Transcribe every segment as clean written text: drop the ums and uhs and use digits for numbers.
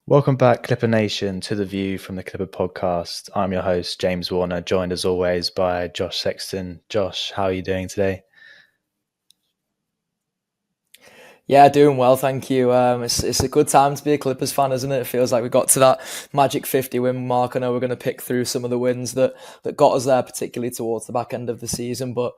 Welcome back, Clipper Nation, to the View from the Clipper podcast. I'm your host, James Warner, joined as always by Josh Sexton. Josh, how are you doing today? Yeah, doing well, thank you. It's a good time to be a Clippers fan, isn't it? It feels like we got to that magic 50 win mark. I know we're going to pick through some of the wins that got us there, particularly towards the back end of the season. But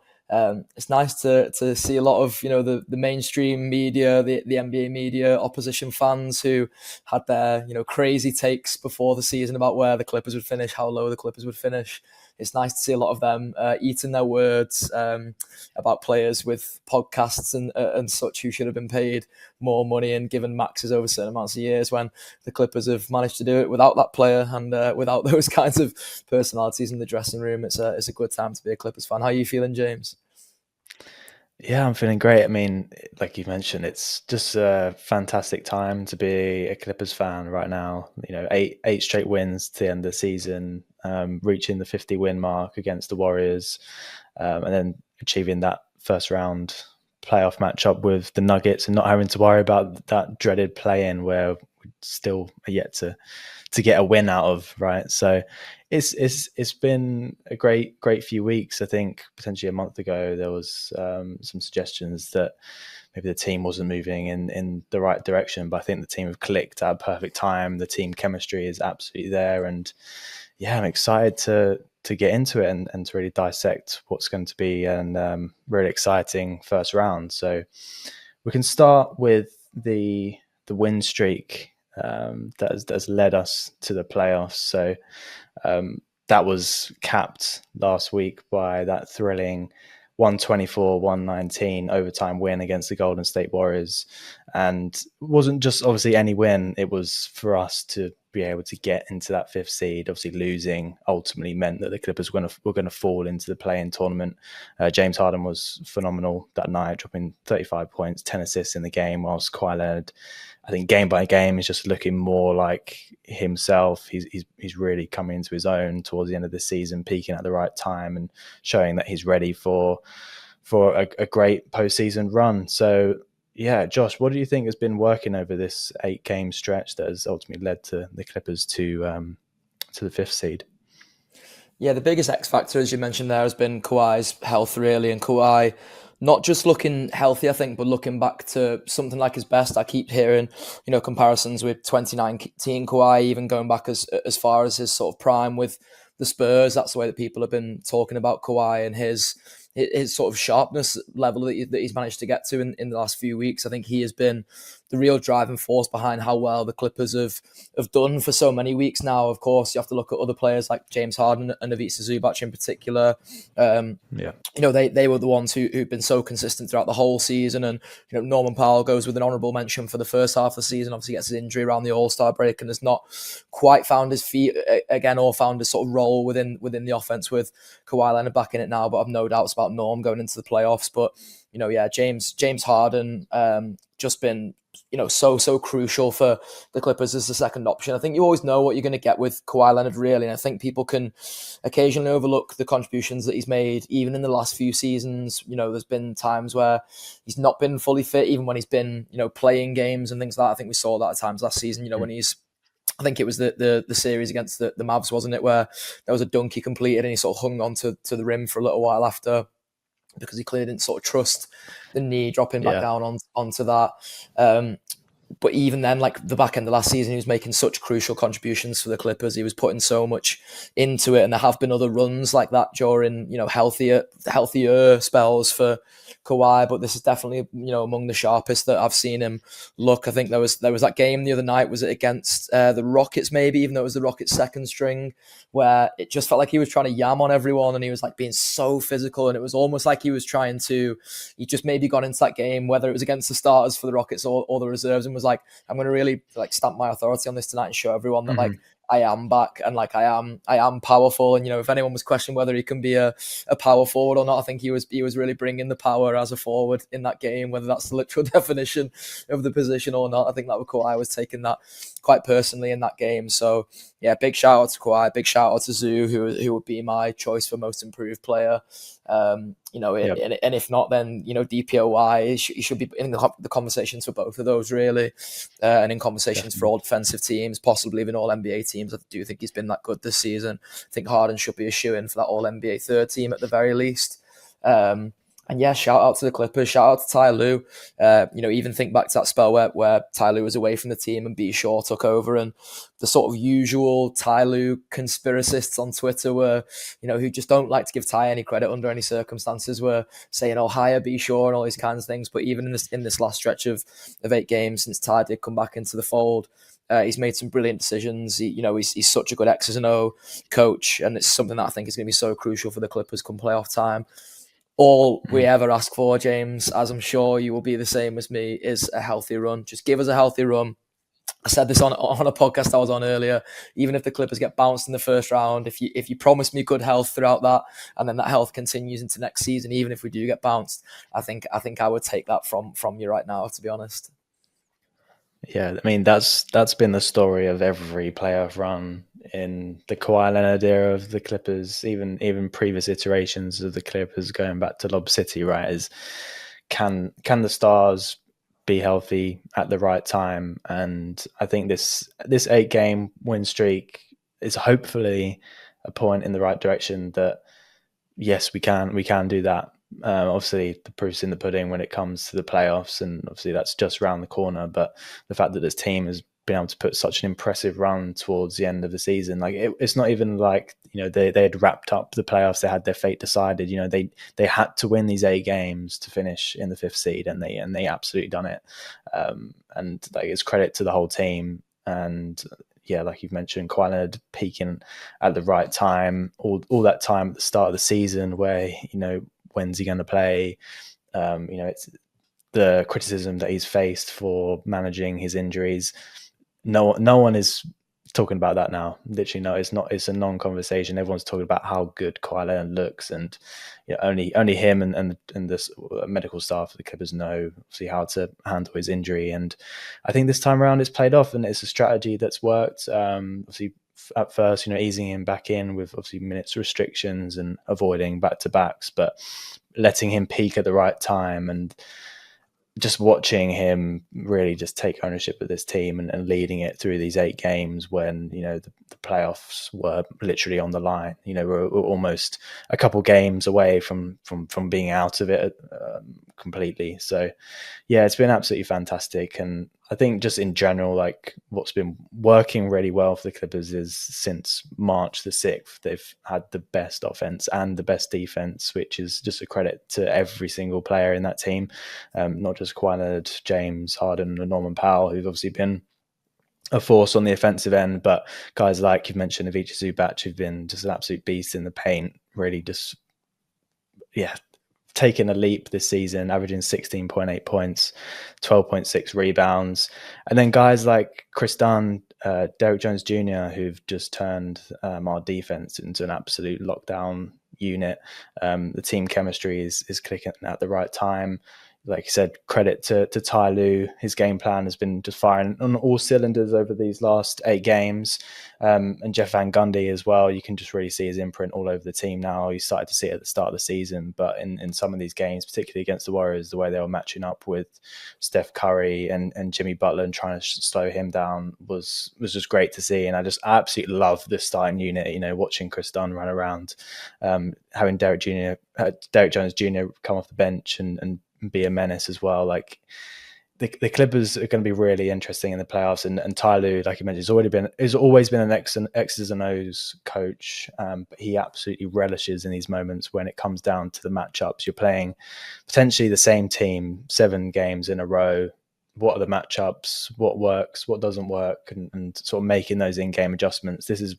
it's nice to see a lot of the mainstream media, the NBA media, opposition fans who had their crazy takes before the season about where the Clippers would finish, how low the Clippers would finish. It's nice to see a lot of them eating their words about players with podcasts and such who should have been paid more money and given maxes over certain amounts of years, when the Clippers have managed to do it without that player and without those kinds of personalities in the dressing room. It's a good time to be a Clippers fan. How are you feeling, James? Yeah, I'm feeling great. I mean, like you mentioned, it's just a fantastic time to be a Clippers fan right now. Eight straight wins to the end of the season, reaching the 50 win mark against the Warriors, and then achieving that first round playoff matchup with the Nuggets and not having to worry about that dreaded play-in where we still are yet to get a win out of, right? So it's been a great few weeks. I think potentially a month ago there was some suggestions that maybe the team wasn't moving in the right direction, but I think the team have clicked at a perfect time. The team chemistry is absolutely there, and yeah, I'm excited to get into it and to really dissect what's going to be a really exciting first round. So we can start with the win streak that has led us to the playoffs. So that was capped last week by that thrilling 124-119 overtime win against the Golden State Warriors. And it wasn't just obviously any win, it was for us to be able to get into that fifth seed. Obviously losing ultimately meant that the Clippers were going to fall into the play-in tournament. James Harden was phenomenal that night, dropping 35 points, 10 assists in the game, whilst Kawhi Leonard, I think game by game, is just looking more like himself. He's really coming into his own towards the end of the season, peaking at the right time and showing that he's ready for a great postseason run. So yeah, Josh, what do you think has been working over this 8-game stretch that has ultimately led to the Clippers to the fifth seed? Yeah, the biggest X factor, as you mentioned there, has been Kawhi's health, really. And Kawhi, not just looking healthy, I think, but looking back to something like his best. I keep hearing, comparisons with 2019 Kawhi, even going back as far as his sort of prime with the Spurs. That's the way that people have been talking about Kawhi and his sort of sharpness level that he's managed to get to in the last few weeks. I think he has been the real driving force behind how well the Clippers have done for so many weeks now. Of course, you have to look at other players like James Harden and Ivica Zubac in particular. They were the ones who've been so consistent throughout the whole season. And Norman Powell goes with an honourable mention for the first half of the season. Obviously, gets his injury around the All-Star break and has not quite found his feet again or found his sort of role within the offense with Kawhi Leonard back in it now. But I've no doubts about Norm going into the playoffs. But James Harden just been so crucial for the Clippers as the second option. I think you always know what you're going to get with Kawhi Leonard, really, and I think people can occasionally overlook the contributions that he's made even in the last few seasons. There's been times where he's not been fully fit, even when he's been playing games and things like that. I think we saw that at times last season, when I think it was the series against the Mavs, wasn't it, where there was a dunk he completed and he sort of hung on to the rim for a little while after, because he clearly didn't sort of trust the knee dropping back down onto that. But even then, like the back end of last season, he was making such crucial contributions for the Clippers. He was putting so much into it, and there have been other runs like that during healthier spells for Kawhi. But this is definitely among the sharpest that I've seen him look. I think there was that game the other night. Was it against the Rockets? Maybe, even though it was the Rockets' second string, where it just felt like he was trying to yam on everyone, and he was like being so physical, and it was almost like he just maybe got into that game, whether it was against the starters for the Rockets or the reserves, and was like, I'm going to really like stamp my authority on this tonight and show everyone that like I am back and like I am powerful. And if anyone was questioning whether he can be a power forward or not, I think he was really bringing the power as a forward in that game, whether that's the literal definition of the position or not. I think that was Kawhi was taking that quite personally in that game. So yeah, big shout out to Kawhi, big shout out to Zoo, who would be my choice for most improved player. Yep. And if not, then DPOY he should be in the conversations for both of those really, and in conversations for Definitely. all defensive teams, possibly even all NBA teams. I do think he's been that good this season. I think Harden should be a shoe-in for that all NBA third team at the very least. And yeah, shout out to the Clippers, shout out to Ty Lue. Even think back to that spell where Ty Lue was away from the team and B. Shaw took over, and the sort of usual Ty Lue conspiracists on Twitter were, who just don't like to give Ty any credit under any circumstances, were saying, "Oh, hire B. Shaw" and all these kinds of things. But even in this last stretch of 8 games since Ty did come back into the fold, he's made some brilliant decisions. He's such a good X's and O coach, and it's something that I think is going to be so crucial for the Clippers come playoff time. All we ever ask for, James, as I'm sure you will be the same as me, is a healthy run. Just give us a healthy run. I said this on a podcast I was on earlier. Even if the Clippers get bounced in the first round, if you promise me good health throughout that, and then that health continues into next season, even if we do get bounced, I think I would take that from you right now, to be honest. Yeah, I mean that's been the story of every playoff run in the Kawhi Leonard era of the Clippers, even previous iterations of the Clippers going back to Lob City, right? Is can the stars be healthy at the right time? And I think this 8-game win streak is hopefully a point in the right direction that yes, we can do that. Obviously, the proof's in the pudding when it comes to the playoffs, and obviously that's just around the corner. But the fact that this team has been able to put such an impressive run towards the end of the season, like it's not even like they had wrapped up the playoffs, they had their fate decided. They had to win these 8 games to finish in the 5th seed, and they absolutely done it. And like it's credit to the whole team. And yeah, like you've mentioned, Kawhi Leonard peaking at the right time, all that time at the start of the season where, when's he going to play? It's the criticism that he's faced for managing his injuries. No one is talking about that now. Literally, no, it's not. It's a non-conversation. Everyone's talking about how good Kawhi Leonard looks, and only him and this medical staff of the Clippers know obviously how to handle his injury. And I think this time around it's played off, and it's a strategy that's worked. Obviously, at first, easing him back in with obviously minutes restrictions and avoiding back-to-backs, but letting him peak at the right time and just watching him really just take ownership of this team and leading it through these 8 games when, the playoffs were literally on the line. We're almost a couple games away from being out of it completely. So yeah, it's been absolutely fantastic. And I think just in general, like what's been working really well for the Clippers is since March the 6th, they've had the best offense and the best defense, which is just a credit to every single player in that team. Not just Kawhi Leonard, James Harden, and Norman Powell, who've obviously been a force on the offensive end, but guys like you've mentioned, Ivica Zubac, who've been just an absolute beast in the paint, really just, taking a leap this season, averaging 16.8 points, 12.6 rebounds. And then guys like Chris Dunn, Derek Jones Jr., who've just turned our defense into an absolute lockdown unit. The team chemistry is clicking at the right time. Like you said, credit to Ty Lue. His game plan has been just firing on all cylinders over these last 8 games. And Jeff Van Gundy as well. You can just really see his imprint all over the team now. You started to see it at the start of the season, but in some of these games, particularly against the Warriors, the way they were matching up with Steph Curry and Jimmy Butler and trying to slow him down was just great to see. And I just absolutely love this starting unit. Watching Chris Dunn run around, having Derek Jones Jr. come off the bench and be a menace as well. Like the Clippers are going to be really interesting in the playoffs. And Ty Lue, like you mentioned, has always been an X's and O's coach, but he absolutely relishes in these moments when it comes down to the matchups. You're playing potentially the same team 7 games in a row. What are the matchups? What works? What doesn't work? And sort of making those in-game adjustments. This is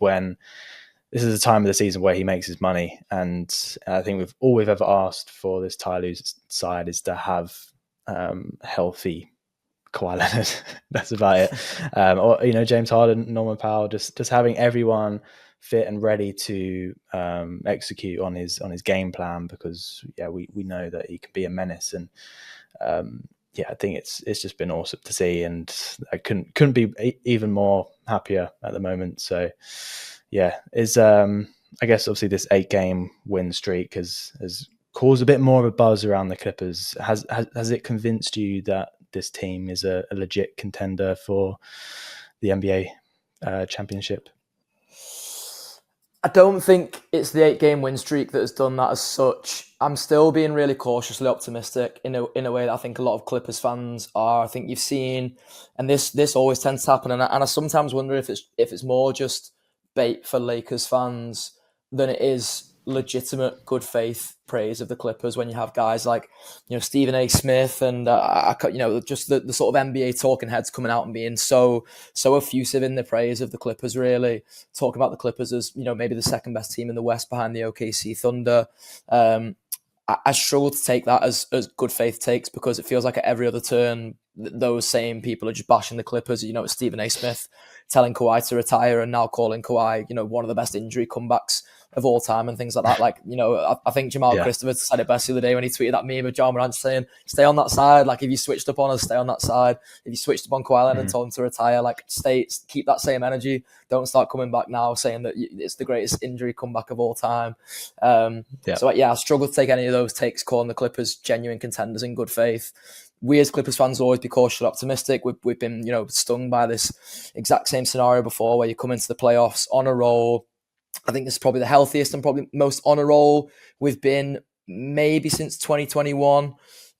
the time of the season where he makes his money. And I think all we've ever asked for this Ty Lue side is to have healthy Kawhi Leonard. That's about it. Or James Harden, Norman Powell, just having everyone fit and ready to execute on his game plan, because we know that he can be a menace. And I think it's just been awesome to see, and I couldn't be even more happier at the moment. So I guess obviously this 8-game win streak has cause a bit more of a buzz around the Clippers? Has it convinced you that this team is a legit contender for the NBA championship? I don't think it's the 8-game win streak that has done that as such. I'm still being really cautiously optimistic in a way that I think a lot of Clippers fans are. I think you've seen, and this always tends to happen, and I sometimes wonder if it's more just bait for Lakers fans than it is legitimate good faith praise of the Clippers when you have guys like Stephen A. Smith and just the sort of NBA talking heads coming out and being so effusive in the praise of the Clippers, really talking about the Clippers as maybe the second best team in the West behind the OKC Thunder. I struggle to take that as good faith takes, because it feels like at every other turn those same people are just bashing the Clippers. Stephen A. Smith telling Kawhi to retire and now calling Kawhi one of the best injury comebacks of all time and things like that. Like, I think Jamal Christopher said it best the other day when he tweeted that meme of John Morant saying, stay on that side. Like, if you switched up on us, stay on that side. If you switched up on Kawhi Leonard and told him to retire, like, keep that same energy. Don't start coming back now saying that it's the greatest injury comeback of all time. So I struggle to take any of those takes calling the Clippers genuine contenders in good faith. We as Clippers fans will always be cautiously optimistic. We've been, stung by this exact same scenario before, where you come into the playoffs on a roll. I think this is probably the healthiest and probably most on a roll we've been maybe since 2021.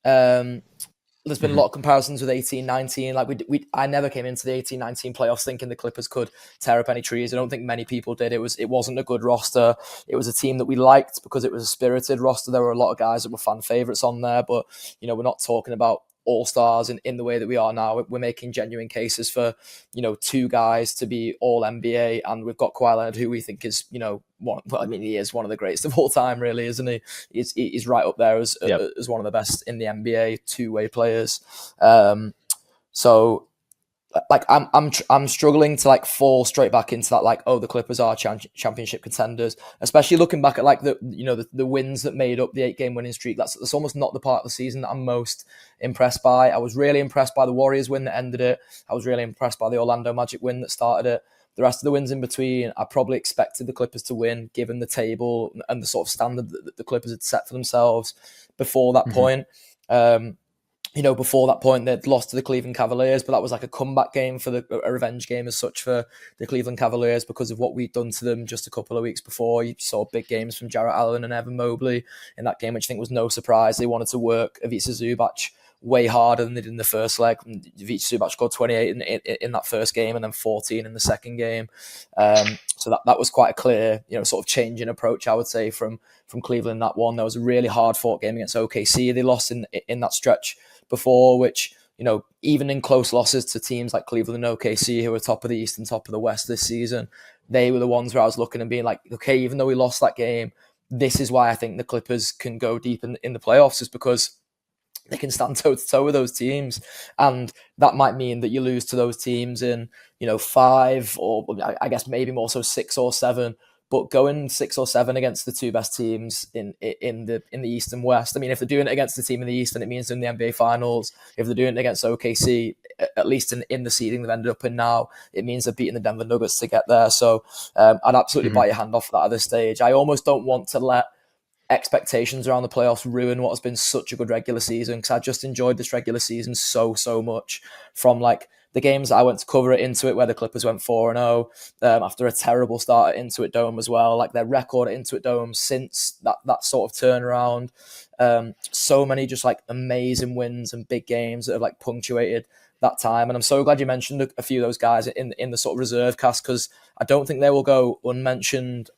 There's been a lot of comparisons with 18-19. Like I never came into the 18-19 playoffs thinking the Clippers could tear up any trees. I don't think many people did. It wasn't a good roster. It was a team that we liked because it was a spirited roster. There were a lot of guys that were fan favorites on there, but we're not talking about all-stars in the way that we are now. We're making genuine cases for, two guys to be all NBA, and we've got Kawhi Leonard, who we think is, he is one of the greatest of all time, really, isn't he? He's right up there as one of the best in the NBA two-way players. So like I'm struggling to like fall straight back into that, like, oh, the Clippers are championship contenders, especially looking back at like the wins that made up the 8-game winning streak. That's almost not the part of the season that I'm most impressed by. I was really impressed by the Warriors win that ended it. I was really impressed by the Orlando Magic win that started it. The rest of the wins in between, I probably expected the Clippers to win, given the table and the sort of standard that the Clippers had set for themselves before that point. Before that point, they'd lost to the Cleveland Cavaliers, but that was like a comeback game for a revenge game as such for the Cleveland Cavaliers because of what we'd done to them just a couple of weeks before. You saw big games from Jarrett Allen and Evan Mobley in that game, which I think was no surprise. They wanted to work Ivica Zubac way harder than they did in the first leg. Ivica Zubac scored 28 in that first game and then 14 in the second game. So that was quite a clear, sort of change in approach, I would say, from Cleveland. That one, there was a really hard fought game against OKC. They lost in that stretch before, which, even in close losses to teams like Cleveland and OKC, who were top of the East and top of the West this season, they were the ones where I was looking and being like, okay, even though we lost that game, this is why I think the Clippers can go deep in the playoffs, is because they can stand toe-to-toe with those teams. And that might mean that you lose to those teams in, 5 or I guess maybe more so 6 or 7. But going 6 or 7 against the two best teams in the East and West, I mean, if they're doing it against the team in the East, then it means in the NBA Finals. If they're doing it against OKC, at least in the seeding they've ended up in now, it means they're beating the Denver Nuggets to get there. So I'd absolutely bite your hand off for that at this stage. I almost don't want to let expectations around the playoffs ruin what has been such a good regular season, because I just enjoyed this regular season so much, from like the games that I went to cover at Intuit, where the Clippers went 4-0 after a terrible start at Intuit Dome as well. Like their record at Intuit Dome since that sort of turnaround. So many just like amazing wins and big games that have like punctuated that time. And I'm so glad you mentioned a few of those guys in the sort of reserve cast, because I don't think they will go unmentioned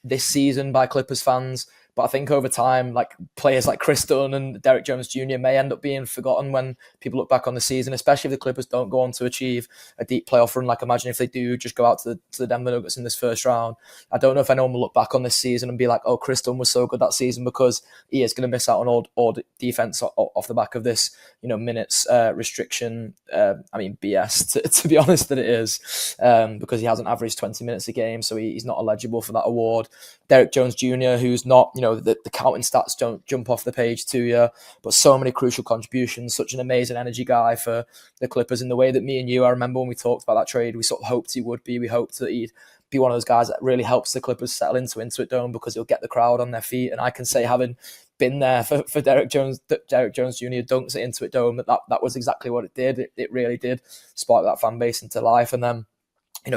this season by Clippers fans. But I think over time, like players like Chris Dunn and Derek Jones Jr. may end up being forgotten when people look back on the season, especially if the Clippers don't go on to achieve a deep playoff run. Like imagine if they do just go out to the Denver Nuggets in this first round. I don't know if anyone will look back on this season and be like, oh, Chris Dunn was so good that season, because he is going to miss out on all defense off the back of this, minutes restriction. BS, to be honest, that it is, because he hasn't averaged 20 minutes a game, so he's not eligible for that award. Derek Jones Jr., who's not, the counting stats don't jump off the page to you, but so many crucial contributions, such an amazing energy guy for the Clippers in the way that me and you, I remember when we talked about that trade, we sort of hoped he would be. We hoped that he'd be one of those guys that really helps the Clippers settle into Intuit Dome because he'll get the crowd on their feet. And I can say, having been there for Derek Jones Jr. dunks at Intuit Dome, that was exactly what it did. It really did spark that fan base into life. And then,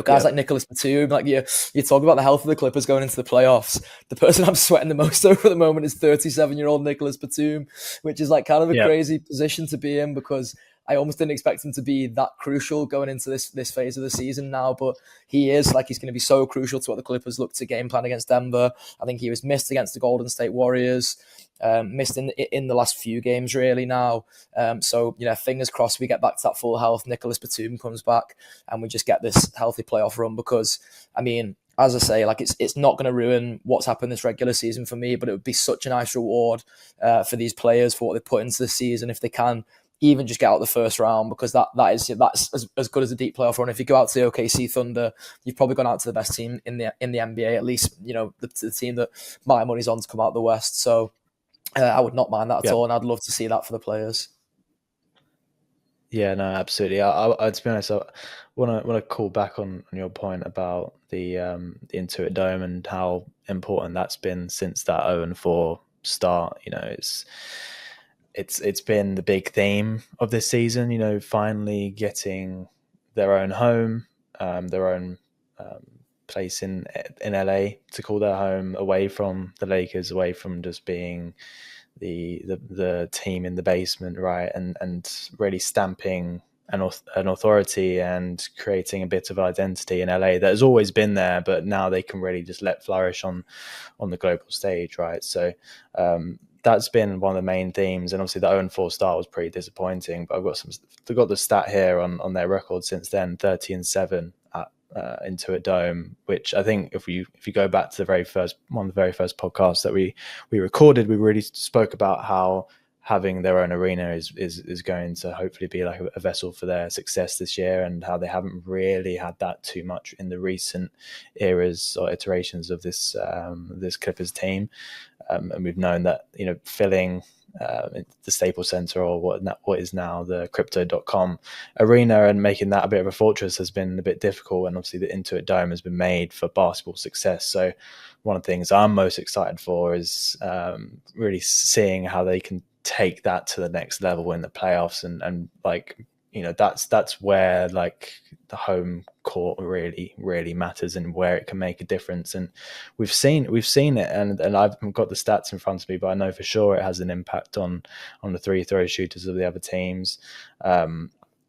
guys like Nicholas Batum, like you talk about the health of the Clippers going into the playoffs. The person I'm sweating the most over at the moment is 37-year-old Nicholas Batum, which is like kind of a crazy position to be in because I almost didn't expect him to be that crucial going into this phase of the season now, but he is. Like, he's going to be so crucial to what the Clippers look to game plan against Denver. I think he was missed against the Golden State Warriors, missed in the last few games really now. So, fingers crossed we get back to that full health. Nicholas Batum comes back and we just get this healthy playoff run because, I mean, as I say, like it's not going to ruin what's happened this regular season for me, but it would be such a nice reward for these players for what they put into the season if they can even just get out the first round, because that's as good as a deep playoff run. If you go out to the OKC Thunder, you've probably gone out to the best team in the NBA, at least the team that my money's on to come out of the West. So I would not mind that at all, and I'd love to see that for the players. Yeah, no, absolutely. I to be honest, I want to call back on your point about the Intuit Dome and how important that's been since that 0-4 start. It's been the big theme of this season. Finally getting their own home, their own place in LA to call their home, away from the Lakers, away from just being the team in the basement, right? And really stamping an authority and creating a bit of identity in LA that has always been there, but now they can really just let flourish on the global stage, right? So that's been one of the main themes. And obviously the 0-4 start was pretty disappointing, but I've got the stat here on their record since then, 30-7 at Intuit Dome, which I think if you go back to one of the very first podcasts that we recorded, we really spoke about how having their own arena is going to hopefully be like a vessel for their success this year, and how they haven't really had that too much in the recent eras or iterations of this Clippers team. And we've known that, filling the Staples Center, or what is now the Crypto.com arena, and making that a bit of a fortress has been a bit difficult. And obviously the Intuit Dome has been made for basketball success. So one of the things I'm most excited for is really seeing how they can take that to the next level in the playoffs, and that's where like the home court really matters and where it can make a difference. And we've seen it, and I've got the stats in front of me, but I know for sure it has an impact on the free throw shooters of the other teams.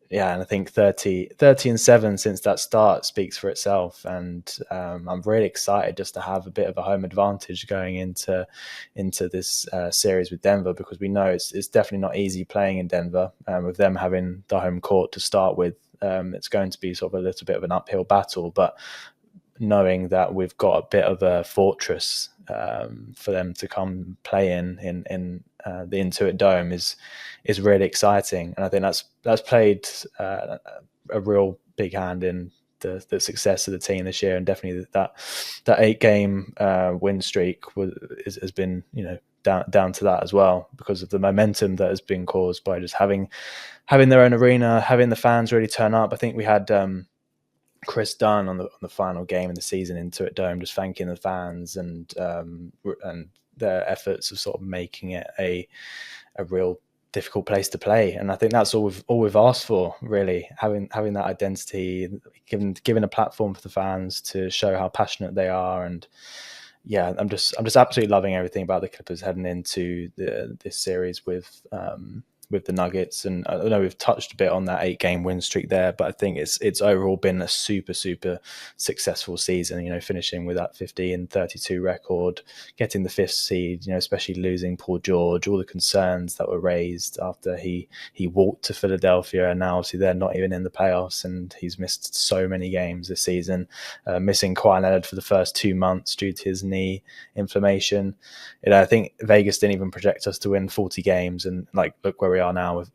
And I think 30-7 since that start speaks for itself. And I'm really excited just to have a bit of a home advantage going into this series with Denver, because we know it's definitely not easy playing in Denver with them having the home court to start with. It's going to be sort of a little bit of an uphill battle, but knowing that we've got a bit of a fortress for them to come play in the Intuit Dome is really exciting. And I think that's played a real big hand in the success of the team this year. And definitely that 8-game win streak has been down to that as well, because of the momentum that has been caused by just having their own arena, having the fans really turn up. I think we had Chris Dunn on the final game of the season Intuit Dome, just thanking the fans and their efforts of sort of making it a real difficult place to play. And I think that's all we've asked for, really, having that identity, giving a platform for the fans to show how passionate they are. And yeah, I'm just absolutely loving everything about the Clippers heading into this series with the Nuggets. And I know we've touched a bit on that 8-game win streak there, but I think it's overall been a super successful season, finishing with that 50-32 record, getting the 5th seed, especially losing Paul George, all the concerns that were raised after he walked to Philadelphia, and now obviously they're not even in the playoffs, and he's missed so many games this season, missing Kawhi Leonard for the first 2 months due to his knee inflammation. I think Vegas didn't even project us to win 40 games, and look where we are now with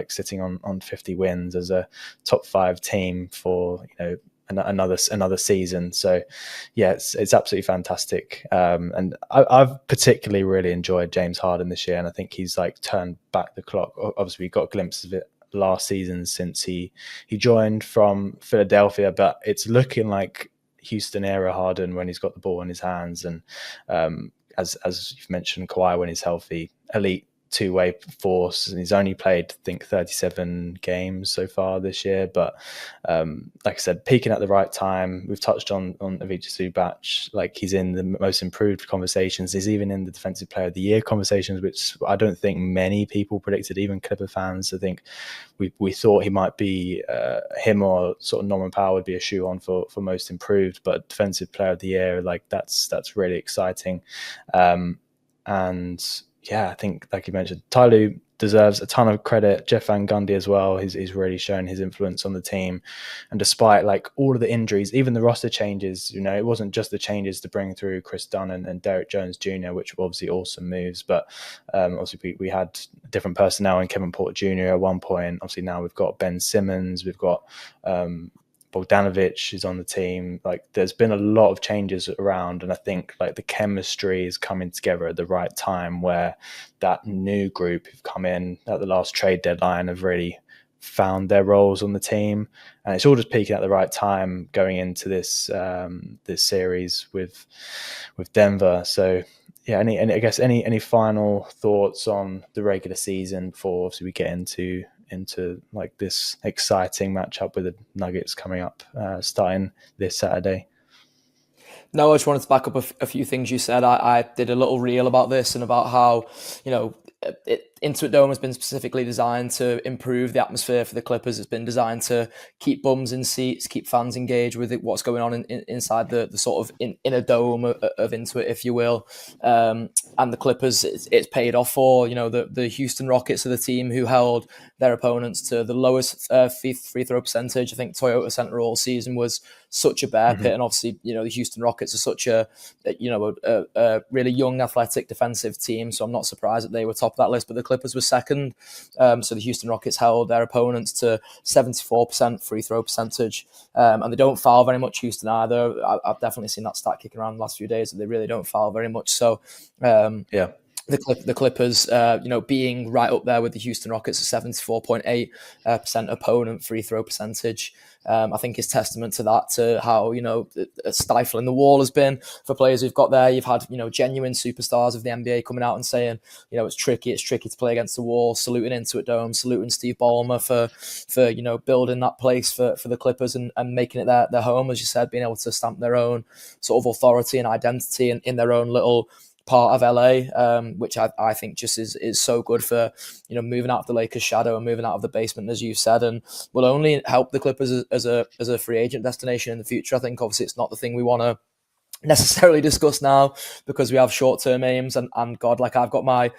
sitting on 50 wins as a top 5 team for another season. So yeah, it's absolutely fantastic. And I've particularly really enjoyed James Harden this year, and I think he's like turned back the clock. Obviously, we got a glimpse of it last season since he joined from Philadelphia, but it's looking like Houston era Harden when he's got the ball in his hands, and as you've mentioned, Kawhi when he's healthy, elite two-way force, and he's only played I think 37 games so far this year, but like I said, peaking at the right time. We've touched on Ivica Zubac, like he's in the most improved conversations. He's even in the defensive player of the year conversations, which I don't think many people predicted, even Clipper fans. I think we thought he might be him or sort of Norman Powell would be a shoe on for most improved, but defensive player of the year, like that's really exciting. And yeah, I think, like you mentioned, Tyloo deserves a ton of credit. Jeff Van Gundy as well. He's really shown his influence on the team. And despite like all of the injuries, even the roster changes, it wasn't just the changes to bring through Chris Dunn and Derek Jones Jr., which were obviously awesome moves. But obviously we had different personnel in Kevin Porter Jr. at one point. Obviously now we've got Ben Simmons, we've got Bogdanovic is on the team. Like there's been a lot of changes around, and I think like the chemistry is coming together at the right time, where that new group who've come in at the last trade deadline have really found their roles on the team, and it's all just peaking at the right time going into this this series with Denver. So yeah, I guess any final thoughts on the regular season before obviously we get into like this exciting matchup with the Nuggets coming up starting this Saturday? No, I just wanted to back up a few things you said. I did a little reel about this and about how, Intuit Dome has been specifically designed to improve the atmosphere for the Clippers. It's been designed to keep bums in seats, keep fans engaged with what's going on inside the sort of inner dome of Intuit, if you will. And the Clippers, it's paid off for. The Houston Rockets are the team who held their opponents to the lowest free throw percentage. I think Toyota Center all season was such a bear pit, and obviously, the Houston Rockets are such a really young, athletic, defensive team. So I'm not surprised that they were top of that list. But the Clippers were second. So the Houston Rockets held their opponents to 74% free throw percentage, and they don't foul very much. Houston either. I've definitely seen that stat kicking around the last few days that they really don't foul very much. So yeah. The Clippers, being right up there with the Houston Rockets at 74.8% opponent free throw percentage, I think is testament to that, to how, stifling the wall has been for players who've got there. You've had, genuine superstars of the NBA coming out and saying, it's tricky to play against the wall, saluting Intuit Dome, saluting Steve Ballmer for building that place for the Clippers and making it their home, as you said, being able to stamp their own sort of authority and identity in their own little part of LA, which I think just is so good for moving out of the Lakers' shadow and moving out of the basement, as you said, and will only help the Clippers as a free agent destination in the future. I think obviously it's not the thing we want to necessarily discuss now because we have short-term aims, and God, like I've got my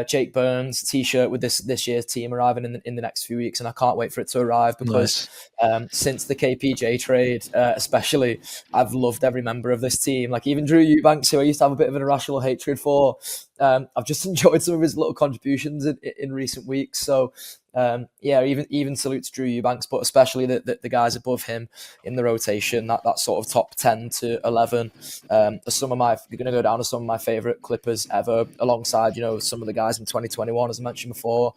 Jake Burns t-shirt with this year's team arriving in the next few weeks, and I can't wait for it to arrive because since the KPJ trade, especially, I've loved every member of this team. Like even Drew Eubanks, who I used to have a bit of an irrational hatred for, I've just enjoyed some of his little contributions in recent weeks. So even salute to Drew Eubanks, but especially the guys above him in the rotation, that sort of top 10 to 11. Are going to go down as some of my favorite Clippers ever, alongside some of the guys in 2021, as I mentioned before,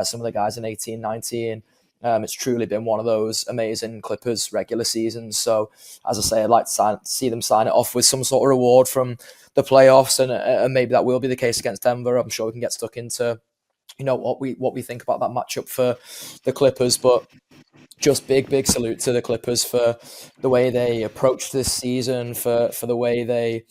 some of the guys in 18-19. It's truly been one of those amazing Clippers regular seasons. So, as I say, I'd like to see them sign it off with some sort of reward from the playoffs, and maybe that will be the case against Denver. I'm sure we can get stuck into what we think about that matchup for the Clippers, but just big salute to the Clippers for the way they approached this season, for the way they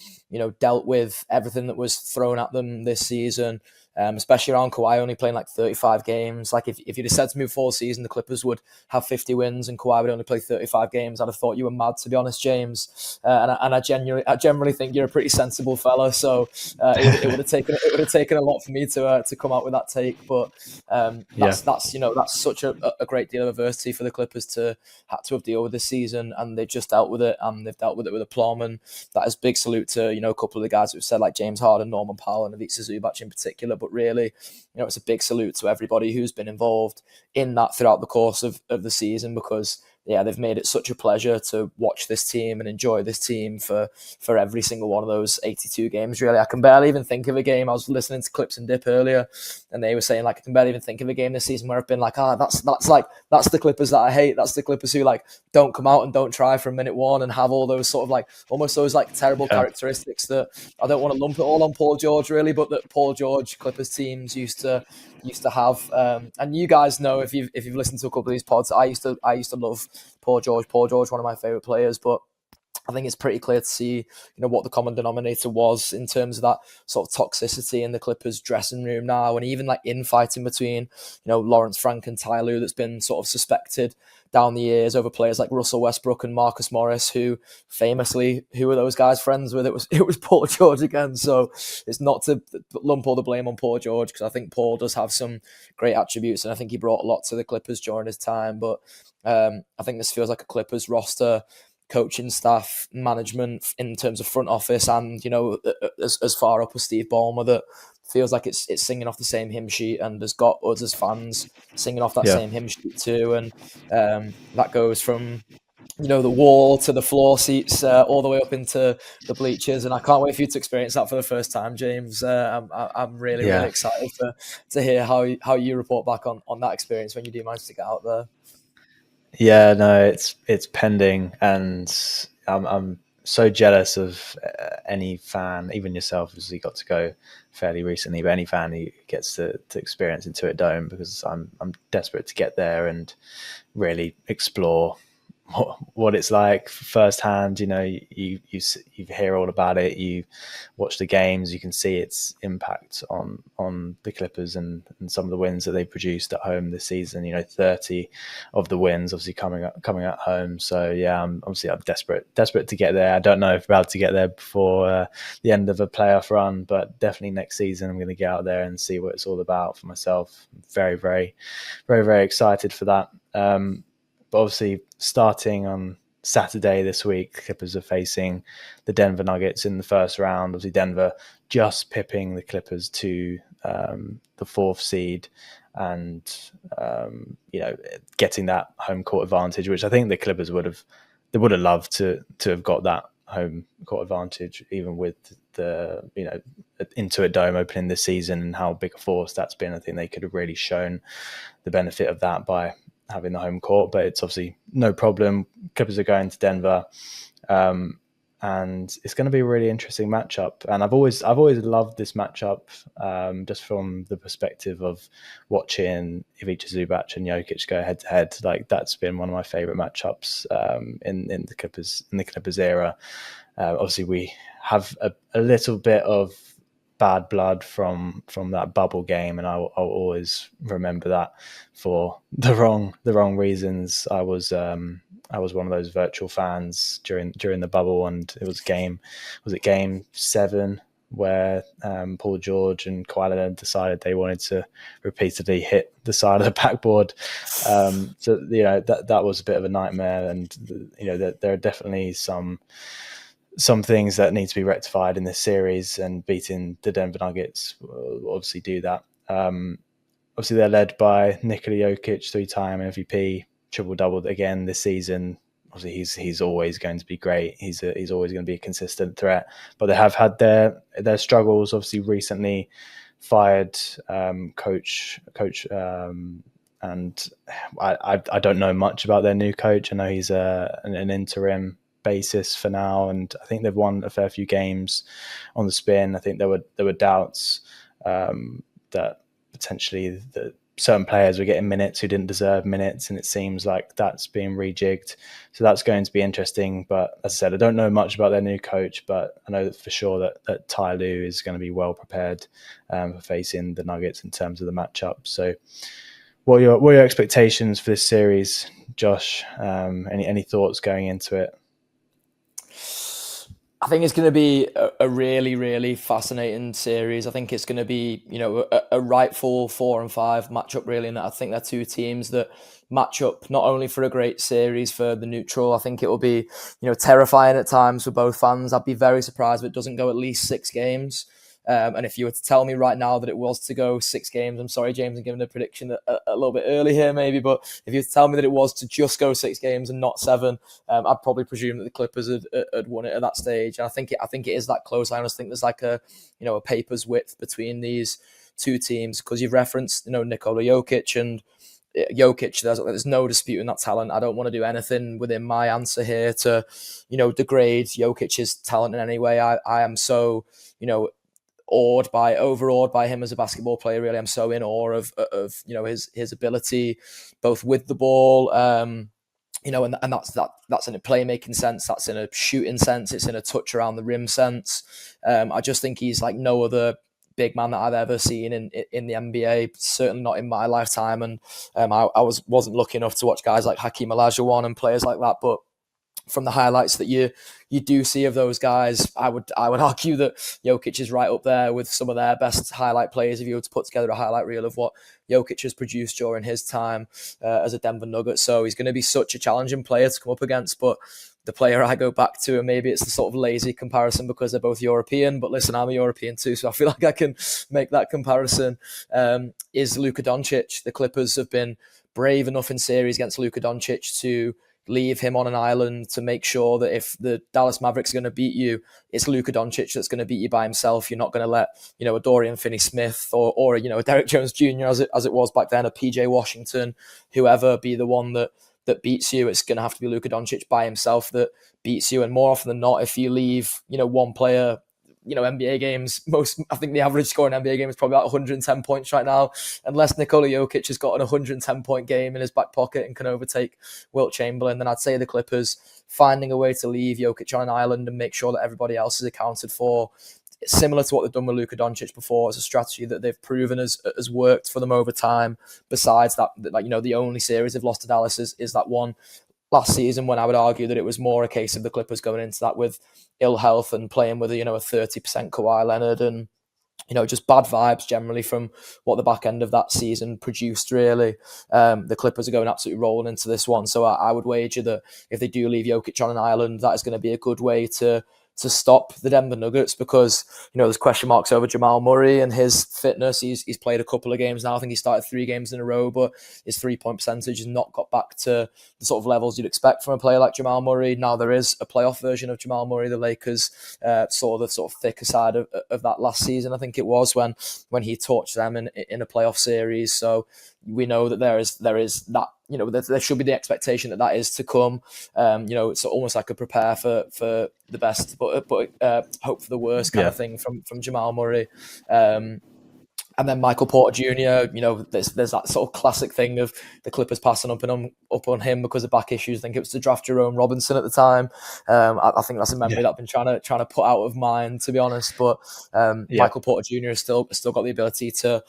dealt with everything that was thrown at them this season. Especially around Kawhi only playing like 35 games. Like if you'd have said to me before the season the Clippers would have 50 wins and Kawhi would only play 35 games, I'd have thought you were mad, to be honest, James. And I genuinely think you're a pretty sensible fella. So it would have taken a lot for me to come out with that take. But that's such a great deal of adversity for the Clippers to have deal with this season, and they've just dealt with it, and they've dealt with it with aplomb. And that is big salute to a couple of the guys who've said, like James Harden, Norman Powell, and Ivica Zubac in particular. But really, it's a big salute to everybody who's been involved in that throughout the course of the season, because yeah, they've made it such a pleasure to watch this team and enjoy this team for every single one of those 82 games. Really, I can barely even think of a game. I was listening to Clips and Dip earlier, and they were saying like I can barely even think of a game this season where I've been like, that's the Clippers that I hate. That's the Clippers who like don't come out and don't try from minute one and have all those sort of like almost those like terrible Yeah, characteristics that I don't want to lump it all on Paul George really, but that Paul George Clippers teams used to have. And you guys know if you've listened to a couple of these pods, I used to love Paul George. Paul George, one of my favorite players, but I think it's pretty clear to see, what the common denominator was in terms of that sort of toxicity in the Clippers dressing room now, and even like infighting between, Lawrence Frank and Ty Lue that's been sort of suspected down the years over players like Russell Westbrook and Marcus Morris, who famously, who were those guys friends with? It was Paul George again. So it's not to lump all the blame on Paul George, because I think Paul does have some great attributes, and I think he brought a lot to the Clippers during his time. But I think this feels like a Clippers roster, coaching staff, management in terms of front office, and as far up as Steve Ballmer, that feels like it's singing off the same hymn sheet and has got us as fans singing off that yeah, same hymn sheet too. And that goes from the wall to the floor seats, all the way up into the bleachers. And I can't wait for you to experience that for the first time, James. I'm really, really yeah. excited to hear how you report back on that experience when you do manage to get out there. Yeah, no, it's pending, and I'm so jealous of any fan, even yourself, as you got to go fairly recently, but any fan who gets to experience Intuit Dome, because I'm desperate to get there and really explore what it's like firsthand. You hear all about it, you watch the games, you can see its impact on the Clippers and some of the wins that they produced at home this season. 30 of the wins obviously coming at home. So yeah, I'm desperate to get there. I don't know if we're about to get there before the end of a playoff run, but definitely next season I'm going to get out there and see what it's all about for myself. I'm very, very, very, very excited for that. But obviously, starting on Saturday this week, Clippers are facing the Denver Nuggets in the first round. Obviously, Denver just pipping the Clippers to the fourth seed, and getting that home court advantage, which I think the Clippers would have loved to have got that home court advantage, even with the Intuit Dome opening this season and how big a force that's been. I think they could have really shown the benefit of that by having the home court, but it's obviously no problem. Clippers are going to Denver, and it's going to be a really interesting matchup. And I've always loved this matchup, just from the perspective of watching Ivica Zubac and Jokic go head to head. Like, that's been one of my favorite matchups in the Clippers era. Obviously, we have a little bit of bad blood from that bubble game, and I'll always remember that for the wrong reasons. I was one of those virtual fans during the bubble, and it was game 7 where Paul George and Kawhi Leonard decided they wanted to repeatedly hit the side of the backboard. So that was a bit of a nightmare, and there are definitely some things that need to be rectified in this series, and beating the Denver Nuggets will obviously do that. Obviously, they're led by Nikola Jokic, 3-time MVP, triple-double again this season. Obviously, he's always going to be great. He's always going to be a consistent threat. But they have had their struggles. Obviously, recently fired coach, and I don't know much about their new coach. I know he's an interim basis for now, and I think they've won a fair few games on the spin. I think there were doubts that potentially certain players were getting minutes who didn't deserve minutes, and it seems like that's being rejigged. So that's going to be interesting. But as I said, I don't know much about their new coach, but I know for sure that Ty Lue is going to be well prepared for facing the Nuggets in terms of the matchup. So what are your expectations for this series, Josh? Any thoughts going into it? I think it's going to be a really, really fascinating series. I think it's going to be, a rightful 4 and 5 matchup, really. And I think they're two teams that match up not only for a great series for the neutral. I think it will be, terrifying at times for both fans. I'd be very surprised if it doesn't go at least 6 games. And if you were to tell me right now that it was to go 6 games, I'm sorry, James, I'm giving a prediction a little bit early here, maybe, but if you were to tell me that it was to just go 6 games and not 7, I'd probably presume that the Clippers had won it at that stage. And I think it is that close. I just think there's like a paper's width between these two teams, because you've referenced Nikola Jokic and Jokic. There's no disputing that talent. I don't want to do anything within my answer here to degrade Jokic's talent in any way. I am so overawed by him as a basketball player. Really, I'm so in awe of his ability, both with the ball, and that's in a playmaking sense, that's in a shooting sense, it's in a touch around the rim sense. I just think he's like no other big man that I've ever seen in the NBA, certainly not in my lifetime. And I wasn't lucky enough to watch guys like Hakeem Olajuwon and players like that, but from the highlights that you do see of those guys, I would argue that Jokic is right up there with some of their best highlight players. If you were to put together a highlight reel of what Jokic has produced during his time as a Denver Nugget, so he's going to be such a challenging player to come up against. But the player I go back to, and maybe it's the sort of lazy comparison because they're both European, but listen, I'm a European too, so I feel like I can make that comparison, is Luka Doncic. The Clippers have been brave enough in series against Luka Doncic to leave him on an island to make sure that if the Dallas Mavericks are going to beat you, it's Luka Doncic that's going to beat you by himself. You're not going to let, a Dorian Finney-Smith or a Derek Jones Jr. as it was back then, a PJ Washington, whoever be the one that beats you. It's going to have to be Luka Doncic by himself that beats you. And more often than not, if you leave, one player, NBA games, I think the average score in NBA game is probably about 110 points right now, unless Nikola Jokic has got an 110-point game in his back pocket and can overtake Wilt Chamberlain. Then I'd say the Clippers finding a way to leave Jokic on an island and make sure that everybody else is accounted for. It's similar to what they've done with Luka Doncic before. It's a strategy that they've proven has worked for them over time. Besides that, the only series they've lost to Dallas is that one last season, when I would argue that it was more a case of the Clippers going into that with ill health and playing with a 30% Kawhi Leonard and just bad vibes generally from what the back end of that season produced, really. The Clippers are going absolutely rolling into this one. So I would wager that if they do leave Jokic on an island, that is going to be a good way to stop the Denver Nuggets, because there's question marks over Jamal Murray and his fitness. He's played a couple of games now. I think he started 3 games in a row, but his 3-point percentage has not got back to the sort of levels you'd expect from a player like Jamal Murray. Now there is a playoff version of Jamal Murray. The Lakers saw the sort of thicker side of that last season, I think it was, when he torched them in a playoff series. So we know that there is that, there should be the expectation that is to come. It's almost like a prepare for the best, but hope for the worst kind of thing from Jamal Murray. And then Michael Porter Jr., there's that sort of classic thing of the Clippers passing up on him because of back issues. I think it was to draft Jerome Robinson at the time. I think that's a memory that I've been trying to put out of mind, to be honest. But Michael Porter Jr. has still got the ability to,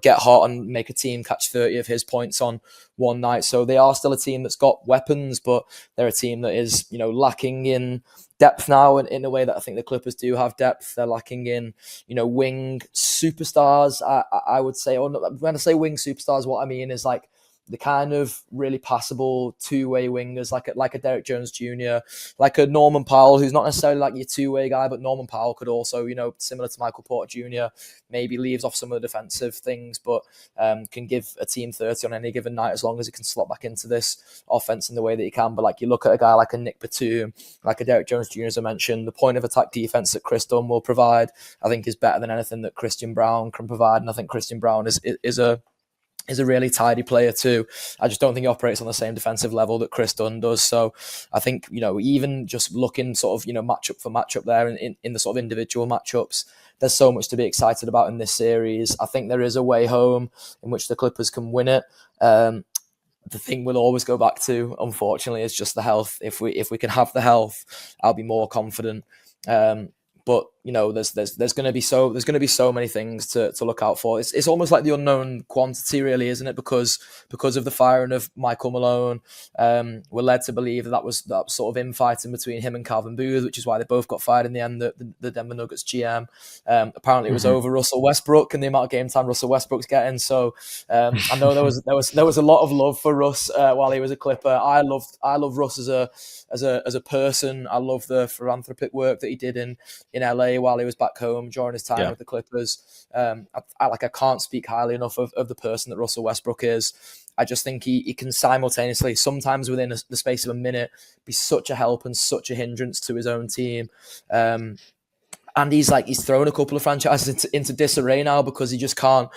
get hot and make a team catch 30 of his points on one night. So they are still a team that's got weapons, but they're a team that is, lacking in depth now in a way that I think the Clippers do have depth. They're lacking in, wing superstars, I would say. Or when I say wing superstars, what I mean is like the kind of really passable two-way wingers, like a Derek Jones Jr., like a Norman Powell, who's not necessarily like your two-way guy, but Norman Powell could also, similar to Michael Porter Jr., maybe leaves off some of the defensive things, but can give a team 30 on any given night as long as he can slot back into this offense in the way that he can. But like you look at a guy like a Nick Batum, like a Derek Jones Jr., as I mentioned, the point of attack defense that Chris Dunn will provide, I think, is better than anything that Christian Braun can provide. And I think Christian Braun is a really tidy player too. I just don't think he operates on the same defensive level that Chris Dunn does. So I think, even just looking sort of, matchup for matchup there in the sort of individual matchups, there's so much to be excited about in this series. I think there is a way home in which the Clippers can win it. The thing we'll always go back to, unfortunately, is just the health. If we can have the health, I'll be more confident. But there's going to be so many things to look out for. It's almost like the unknown quantity, really, isn't it? Because of the firing of Michael Malone, we're led to believe that was that sort of infighting between him and Calvin Booth, which is why they both got fired in the end. The Denver Nuggets GM apparently it was over Russell Westbrook and the amount of game time Russell Westbrook's getting. So I know there was a lot of love for Russ while he was a Clipper. I love Russ as a person. I love the philanthropic work that he did in LA NBA while he was back home during his time Yeah. with the Clippers. I can't speak highly enough of the person that Russell Westbrook is. I just think he can simultaneously, sometimes within the space of a minute, be such a help and such a hindrance to his own team. And he's thrown a couple of franchises into disarray now because he can't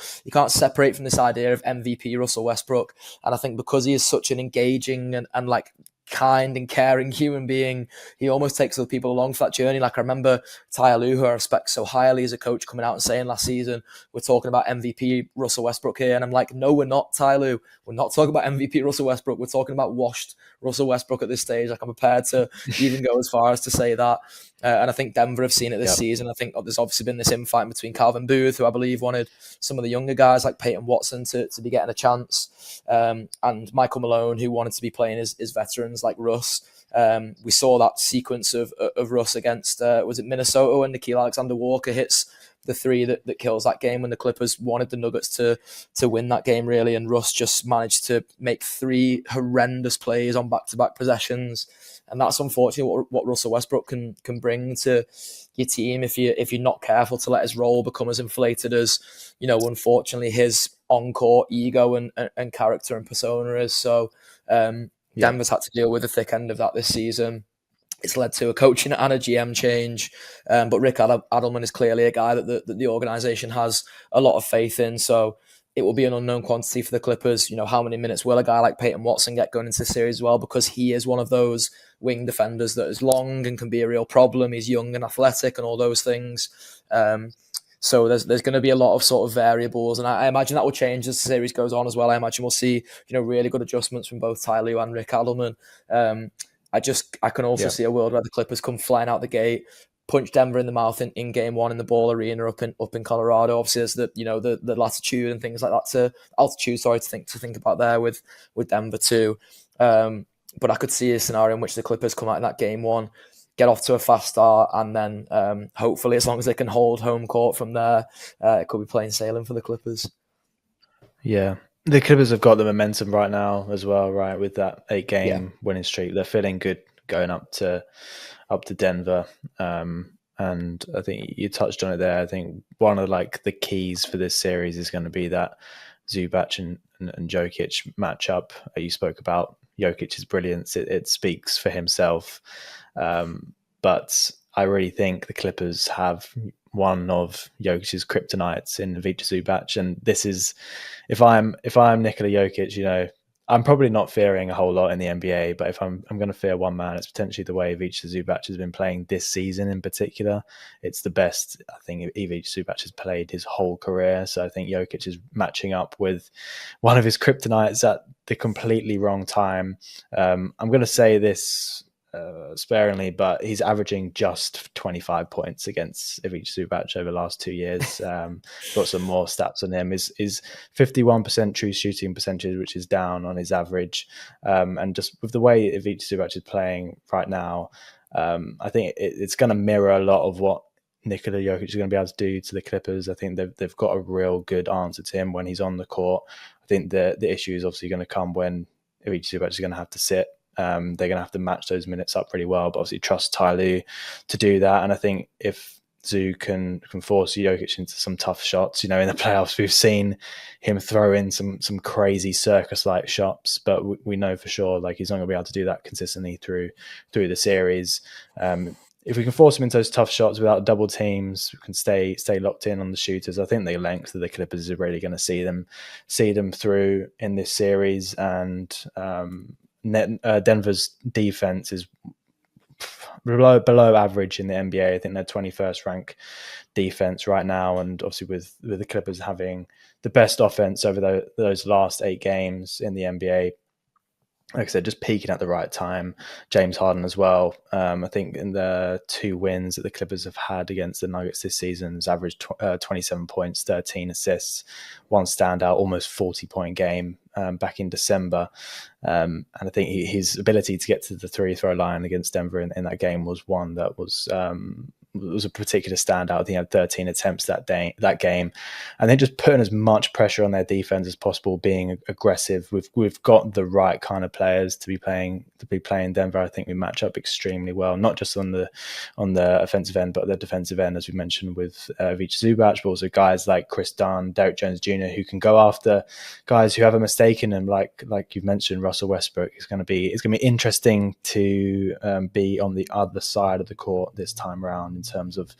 separate from this idea of MVP Russell Westbrook. And I think because he is such an engaging and like kind and caring human being, he almost takes other people along for that journey. Like I remember Ty Lue, who I respect so highly as a coach, coming out and saying last season, we're talking about MVP Russell Westbrook here. And I'm like, no, we're not, Ty Lue. We're not talking about MVP Russell Westbrook. We're talking about washed Russell Westbrook at this stage. Like I'm prepared to even go as far as to say that. And I think Denver have seen it this season. I think there's obviously been this infight between Calvin Booth, who I believe wanted some of the younger guys like Peyton Watson to be getting a chance, and Michael Malone, who wanted to be playing his veterans like Russ. We saw that sequence of Russ against, was it Minnesota, when Nickeil Alexander-Walker hits the three that kills that game, when the Clippers wanted the Nuggets to win that game, really, and Russ just managed to make 3 horrendous plays on back-to-back possessions. And that's unfortunately what Russell Westbrook can bring to your team if you're not careful to let his role become as inflated as, unfortunately his on-court ego and character and persona is. So Denver's had to deal with the thick end of that this season. It's led to a coaching and a GM change, but Rick Adelman is clearly a guy that the organization has a lot of faith in. So it will be an unknown quantity for the Clippers. How many minutes will a guy like Peyton Watson get going into the series as well? Because he is one of those wing defenders that is long and can be a real problem. He's young and athletic and all those things. So there's going to be a lot of sort of variables, and I imagine that will change as the series goes on as well. I imagine we'll see really good adjustments from both Ty Lue and Rick Adelman. I can also see a world where the Clippers come flying out the gate, punch Denver in the mouth in game one in the Ball Arena up in Colorado. Obviously, there's the latitude and things like that to think about there with Denver too. But I could see a scenario in which the Clippers come out in that game one, get off to a fast start, and then hopefully, as long as they can hold home court from there, it could be plain sailing for the Clippers. Yeah. The Clippers have got the momentum right now as well, right? With that 8-game winning streak, they're feeling good going up to Denver. And I think you touched on it there. I think one of the keys for this series is going to be that Zubac and Jokic matchup. You spoke about Jokic's brilliance. It speaks for himself. But I really think the Clippers have one of Jokic's kryptonites in Ivica Zubac, and this is if I'm Nikola Jokic, I'm probably not fearing a whole lot in the NBA, but if I'm going to fear one man, it's potentially the way Ivica Zubac has been playing this season in particular. It's the best I think Ivica Zubac has played his whole career. So I think Jokic is matching up with one of his kryptonites at the completely wrong time. I'm going to say this sparingly, but he's averaging just 25 points against Ivica Zubac over the last 2 years. Got some more stats on him. Is 51% true shooting percentage, which is down on his average. And just with the way Ivica Zubac is playing right now, I think it's going to mirror a lot of what Nikola Jokic is going to be able to do to the Clippers. I think they've got a real good answer to him when he's on the court. I think the issue is obviously going to come when Ivica Zubac is going to have to sit. They're going to have to match those minutes up pretty well, but obviously trust Ty Lue to do that. And I think if Zoo can force Jokic into some tough shots, in the playoffs, we've seen him throw in some crazy circus-like shots, but we know for sure he's not going to be able to do that consistently through the series. If we can force him into those tough shots without double teams, we can stay locked in on the shooters. I think the length of the Clippers is really going to see them through in this series. And Denver's defense is below average in the NBA. I think they're 21st ranked defense right now, and obviously with the Clippers having the best offense over those last 8 games in the NBA. Like I said, just peaking at the right time. James Harden as well. I think in the 2 wins that the Clippers have had against the Nuggets this season, has averaged 27 points, 13 assists, one standout, almost 40-point game back in December. And I think his ability to get to the 3-throw line against Denver in that game was one that was was a particular standout. I think he had 13 attempts that game, and then just putting as much pressure on their defense as possible, being aggressive. We've got the right kind of players to be playing Denver. I think we match up extremely well, not just on the offensive end, but the defensive end, as we mentioned with Vicha Zubac, but also guys like Chris Dunn, Derek Jones Jr., who can go after guys who have a mistake in them, like you've mentioned, Russell Westbrook. It's going to be interesting to be on the other side of the court this time around in terms of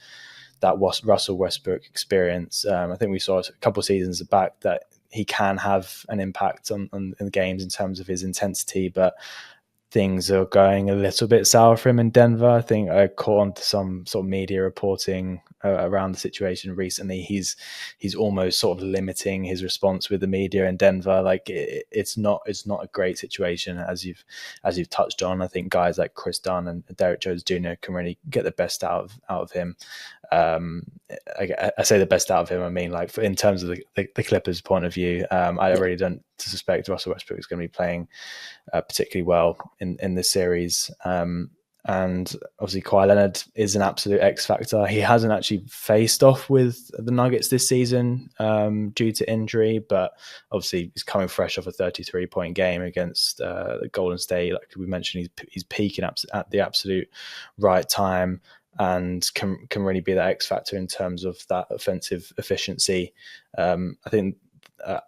that Russell Westbrook experience. I think we saw a couple of seasons back that he can have an impact on the games in terms of his intensity, but things are going a little bit sour for him in Denver. I think I caught on to some sort of media reporting around the situation recently. He's almost sort of limiting his response with the media in Denver. Like it's not a great situation, as you've touched on. I think guys like Chris Dunn and Derek Jones Jr. can really get the best out of him. I say the best out of him. I mean, like in terms of the Clippers' point of view, I really don't suspect Russell Westbrook is going to be playing particularly well in this series. And obviously Kawhi Leonard is an absolute X factor. He hasn't actually faced off with the Nuggets this season due to injury, but obviously he's coming fresh off a 33-point game against Golden State. Like we mentioned, he's peaking at the absolute right time and can really be that X factor in terms of that offensive efficiency. I think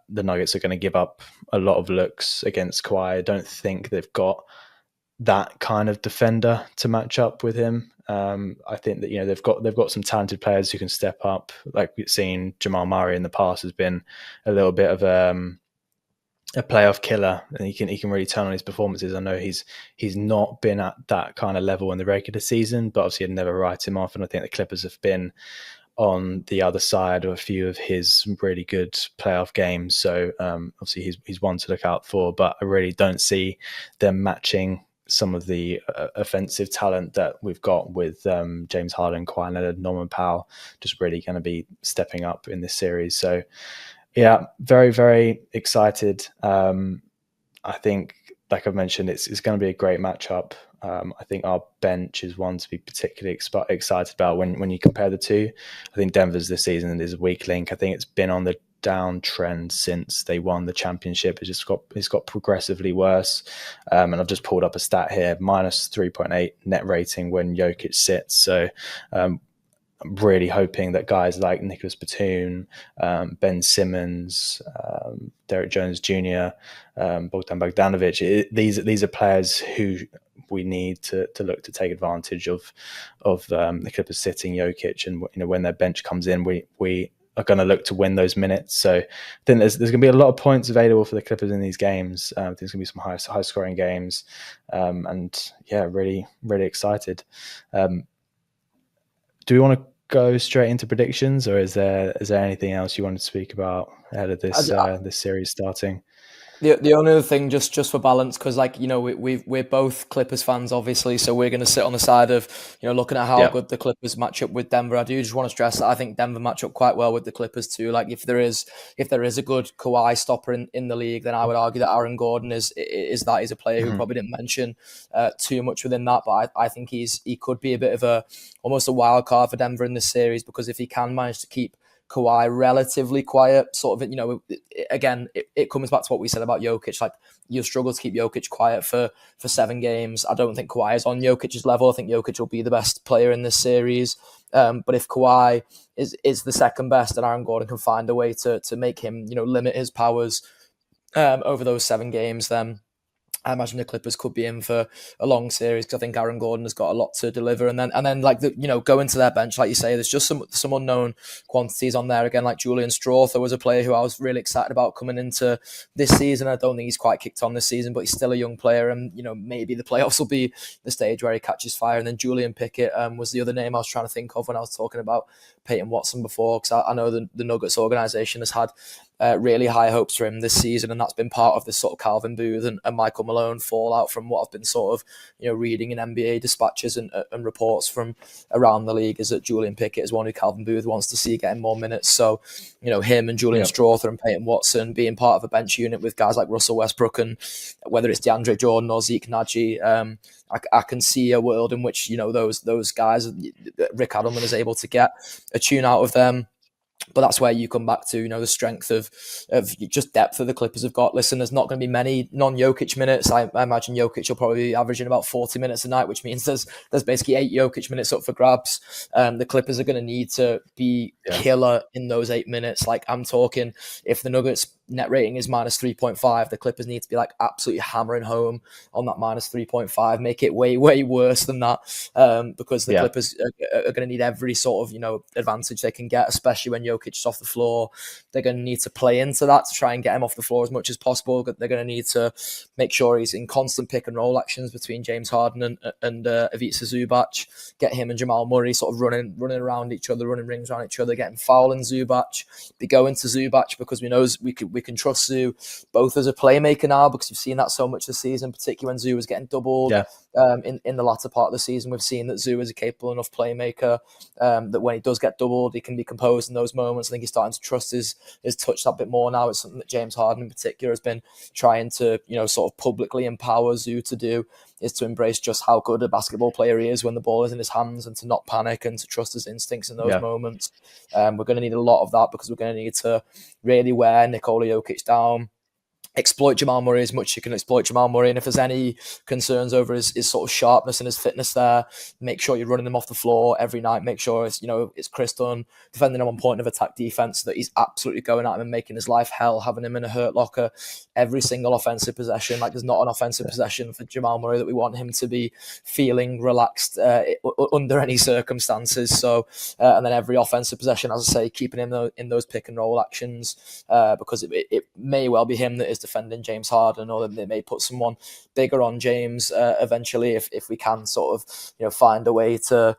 the Nuggets are going to give up a lot of looks against Kawhi. I don't think they've got that kind of defender to match up with him. I think that they've got some talented players who can step up. Like we've seen, Jamal Murray in the past has been a little bit of a playoff killer, and he can really turn on his performances. I know he's not been at that kind of level in the regular season, but obviously I'd never write him off. And I think the Clippers have been on the other side of a few of his really good playoff games. So obviously he's one to look out for, but I really don't see them matching some of the offensive talent that we've got with James Harden, Kawhi Leonard, Norman Powell, just really going to be stepping up in this series. So yeah, very, very excited. I think, like I've mentioned, it's going to be a great matchup. I think our bench is one to be particularly excited about when you compare the two. I think Denver's this season is a weak link. I think it's been on the downtrend since they won the championship. It's got progressively worse. And I've just pulled up a stat here: minus 3.8 net rating when Jokic sits. So I'm really hoping that guys like Nicholas Batum, Ben Simmons, Derek Jones Jr., Bogdan Bogdanovic, these are players who we need to look to take advantage of the Clippers sitting Jokic, and when their bench comes in, we are going to look to win those minutes. So I think there's going to be a lot of points available for the Clippers in these games. I think there's going to be some high scoring games, and yeah, really, really excited. Do we want to go straight into predictions, or is there anything else you wanted to speak about ahead of this this series starting? The only other thing, just for balance, because we're both Clippers fans, obviously, so we're going to sit on the side of looking at how good the Clippers match up with Denver. I do just want to stress that I think Denver match up quite well with the Clippers too. Like if there is a good Kawhi stopper in the league, then I would argue that Aaron Gordon is a player who probably didn't mention too much within that, but I think he could be a bit of almost a wild card for Denver in this series, because if he can manage to keep Kawhi relatively quiet, sort of, again, it comes back to what we said about Jokic. Like, you'll struggle to keep Jokic quiet for 7 games. I don't think Kawhi is on Jokic's level. I think Jokic will be the best player in this series. But if Kawhi is the second best, and Aaron Gordon can find a way to make him, limit his powers over those 7 games, then I imagine the Clippers could be in for a long series, because I think Aaron Gordon has got a lot to deliver. And then go into their bench, like you say, there's just some unknown quantities on there. Again, like Julian Strawther was a player who I was really excited about coming into this season. I don't think he's quite kicked on this season, but he's still a young player, and maybe the playoffs will be the stage where he catches fire. And then Julian Pickett was the other name I was trying to think of when I was talking about Peyton Watson before, because I know the Nuggets organization has had really high hopes for him this season, and that's been part of this sort of Calvin Booth and Michael Malone fallout from what I've been sort of reading in NBA dispatches and reports from around the league, is that Julian Pickett is one who Calvin Booth wants to see getting more minutes. So him and Julian Strawther and Peyton Watson being part of a bench unit with guys like Russell Westbrook, and whether it's DeAndre Jordan or Zeke Nagy, I can see a world in which those guys, Rick Adelman is able to get a tune out of them. But that's where you come back to, the strength of just depth that the Clippers have got. Listen, there's not going to be many non-Jokic minutes. I imagine Jokic will probably be averaging about 40 minutes a night, which means there's basically 8 Jokic minutes up for grabs. The Clippers are going to need to be killer in those 8 minutes. Like, I'm talking, if the Nuggets net rating is minus 3.5, the Clippers need to be like absolutely hammering home on that minus 3.5, make it way, way worse than that, because the Clippers are going to need every sort of, advantage they can get, especially when Jokic is off the floor. They're going to need to play into that to try and get him off the floor as much as possible. They're going to need to make sure he's in constant pick and roll actions between James Harden and Ivica Zubac, get him and Jamal Murray sort of running around each other, running rings around each other, getting fouling Zubac, be going to Zubac, because we know we can trust Zoo both as a playmaker now, because you've seen that so much this season, particularly when Zoo was getting doubled. In the latter part of the season, we've seen that Zoo is a capable enough playmaker, that when he does get doubled, he can be composed in those moments. I think he's starting to trust his touch that bit more now. It's something that James Harden in particular has been trying to sort of publicly empower Zoo to do, is to embrace just how good a basketball player he is when the ball is in his hands, and to not panic and to trust his instincts in those moments. We're going to need a lot of that, because we're going to need to really wear Nikola Jokic down, exploit Jamal Murray as much as you can exploit Jamal Murray. And if there's any concerns over his sort of sharpness and his fitness there, make sure you're running him off the floor every night. Make sure it's Chris Dunn defending him on point of attack defense, so that he's absolutely going at him and making his life hell, having him in a hurt locker every single offensive possession. Like, there's not an offensive possession for Jamal Murray that we want him to be feeling relaxed under any circumstances. So, and then every offensive possession, as I say, keeping him in those pick and roll actions, because it may well be him that is defending James Harden, or they may put someone bigger on James eventually, if we can sort of find a way to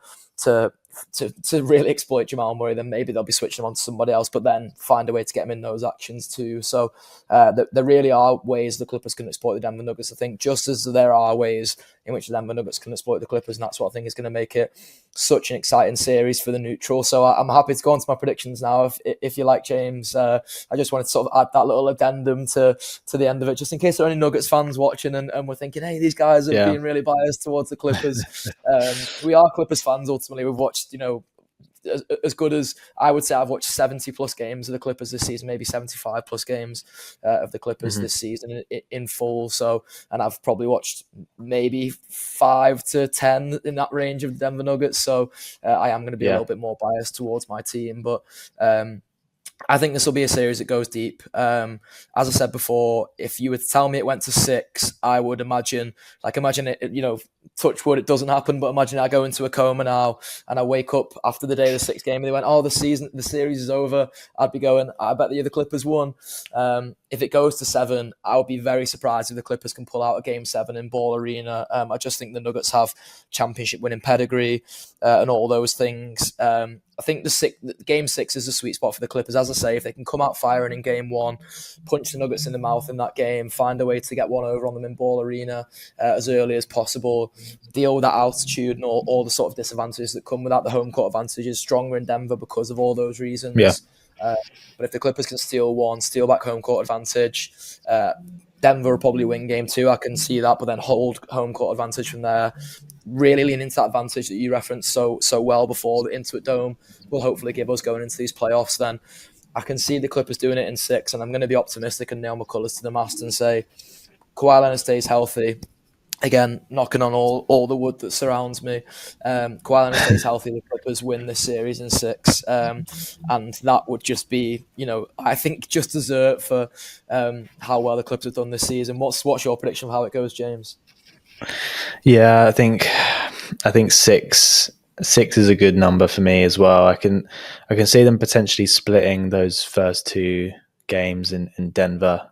really exploit Jamal Murray. Then maybe they'll be switching him on to somebody else, but then find a way to get him in those actions too. So there really are ways the Clippers can exploit the Denver Nuggets, I think, just as there are ways in which the Denver Nuggets can exploit the Clippers, and that's what I think is going to make it such an exciting series for the neutral. So I'm happy to go on to my predictions now, if you like, James. I just wanted to sort of add that little addendum to the end of it, just in case there are any Nuggets fans watching and we're thinking, hey, these guys are being really biased towards the Clippers. We are Clippers fans ultimately. We've watched, as good as, I would say, I've watched 70 plus games of the Clippers this season, maybe 75 plus games of the Clippers this season in full. So, and I've probably watched maybe 5 to 10 in that range of the Denver Nuggets. So I am going to be a little bit more biased towards my team, but I think this will be a series that goes deep. As I said before, if you were to tell me it went to 6, I would imagine it, touch wood, it doesn't happen, but imagine I go into a coma now and I wake up after the day of the 6th game and they went, oh, the series is over. I'd be going, I bet the Clippers won. If it goes to 7, I would be very surprised if the Clippers can pull out a game 7 in Ball Arena. I just think the Nuggets have championship winning pedigree and all those things. I think game 6 is a sweet spot for the Clippers. As I say, if they can come out firing in game 1, punch the Nuggets in the mouth in that game, find a way to get one over on them in Ball Arena as early as possible, deal with that altitude and all the sort of disadvantages that come with that. The home court advantage is stronger in Denver because of all those reasons. But if the Clippers can steal back home court advantage, Denver will probably win game 2. I can see that, but then hold home court advantage from there. Really lean into that advantage that you referenced so well before. The Intuit Dome will hopefully give us going into these playoffs. Then I can see the Clippers doing it in 6, and I'm going to be optimistic and nail my colours to the mast and say Kawhi Leonard stays healthy. Again, knocking on all the wood that surrounds me. Kawhi Leonard stays healthy, the Clippers win this series in 6. And that would just be, I think just dessert for how well the Clippers have done this season. What's your prediction of how it goes, James? Yeah, I think 6 is a good number for me as well. I can see them potentially splitting those first 2 games in Denver,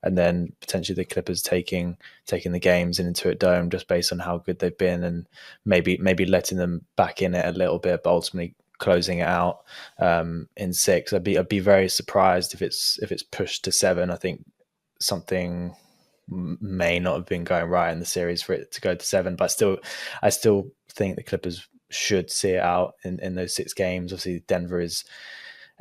and then potentially the Clippers taking the games in Intuit Dome just based on how good they've been, and maybe letting them back in it a little bit, but ultimately closing it out in 6. I'd be very surprised if it's pushed to 7. I think something may not have been going right in the series for it to go to 7, but I still think the Clippers should see it out in those 6 games. Obviously, Denver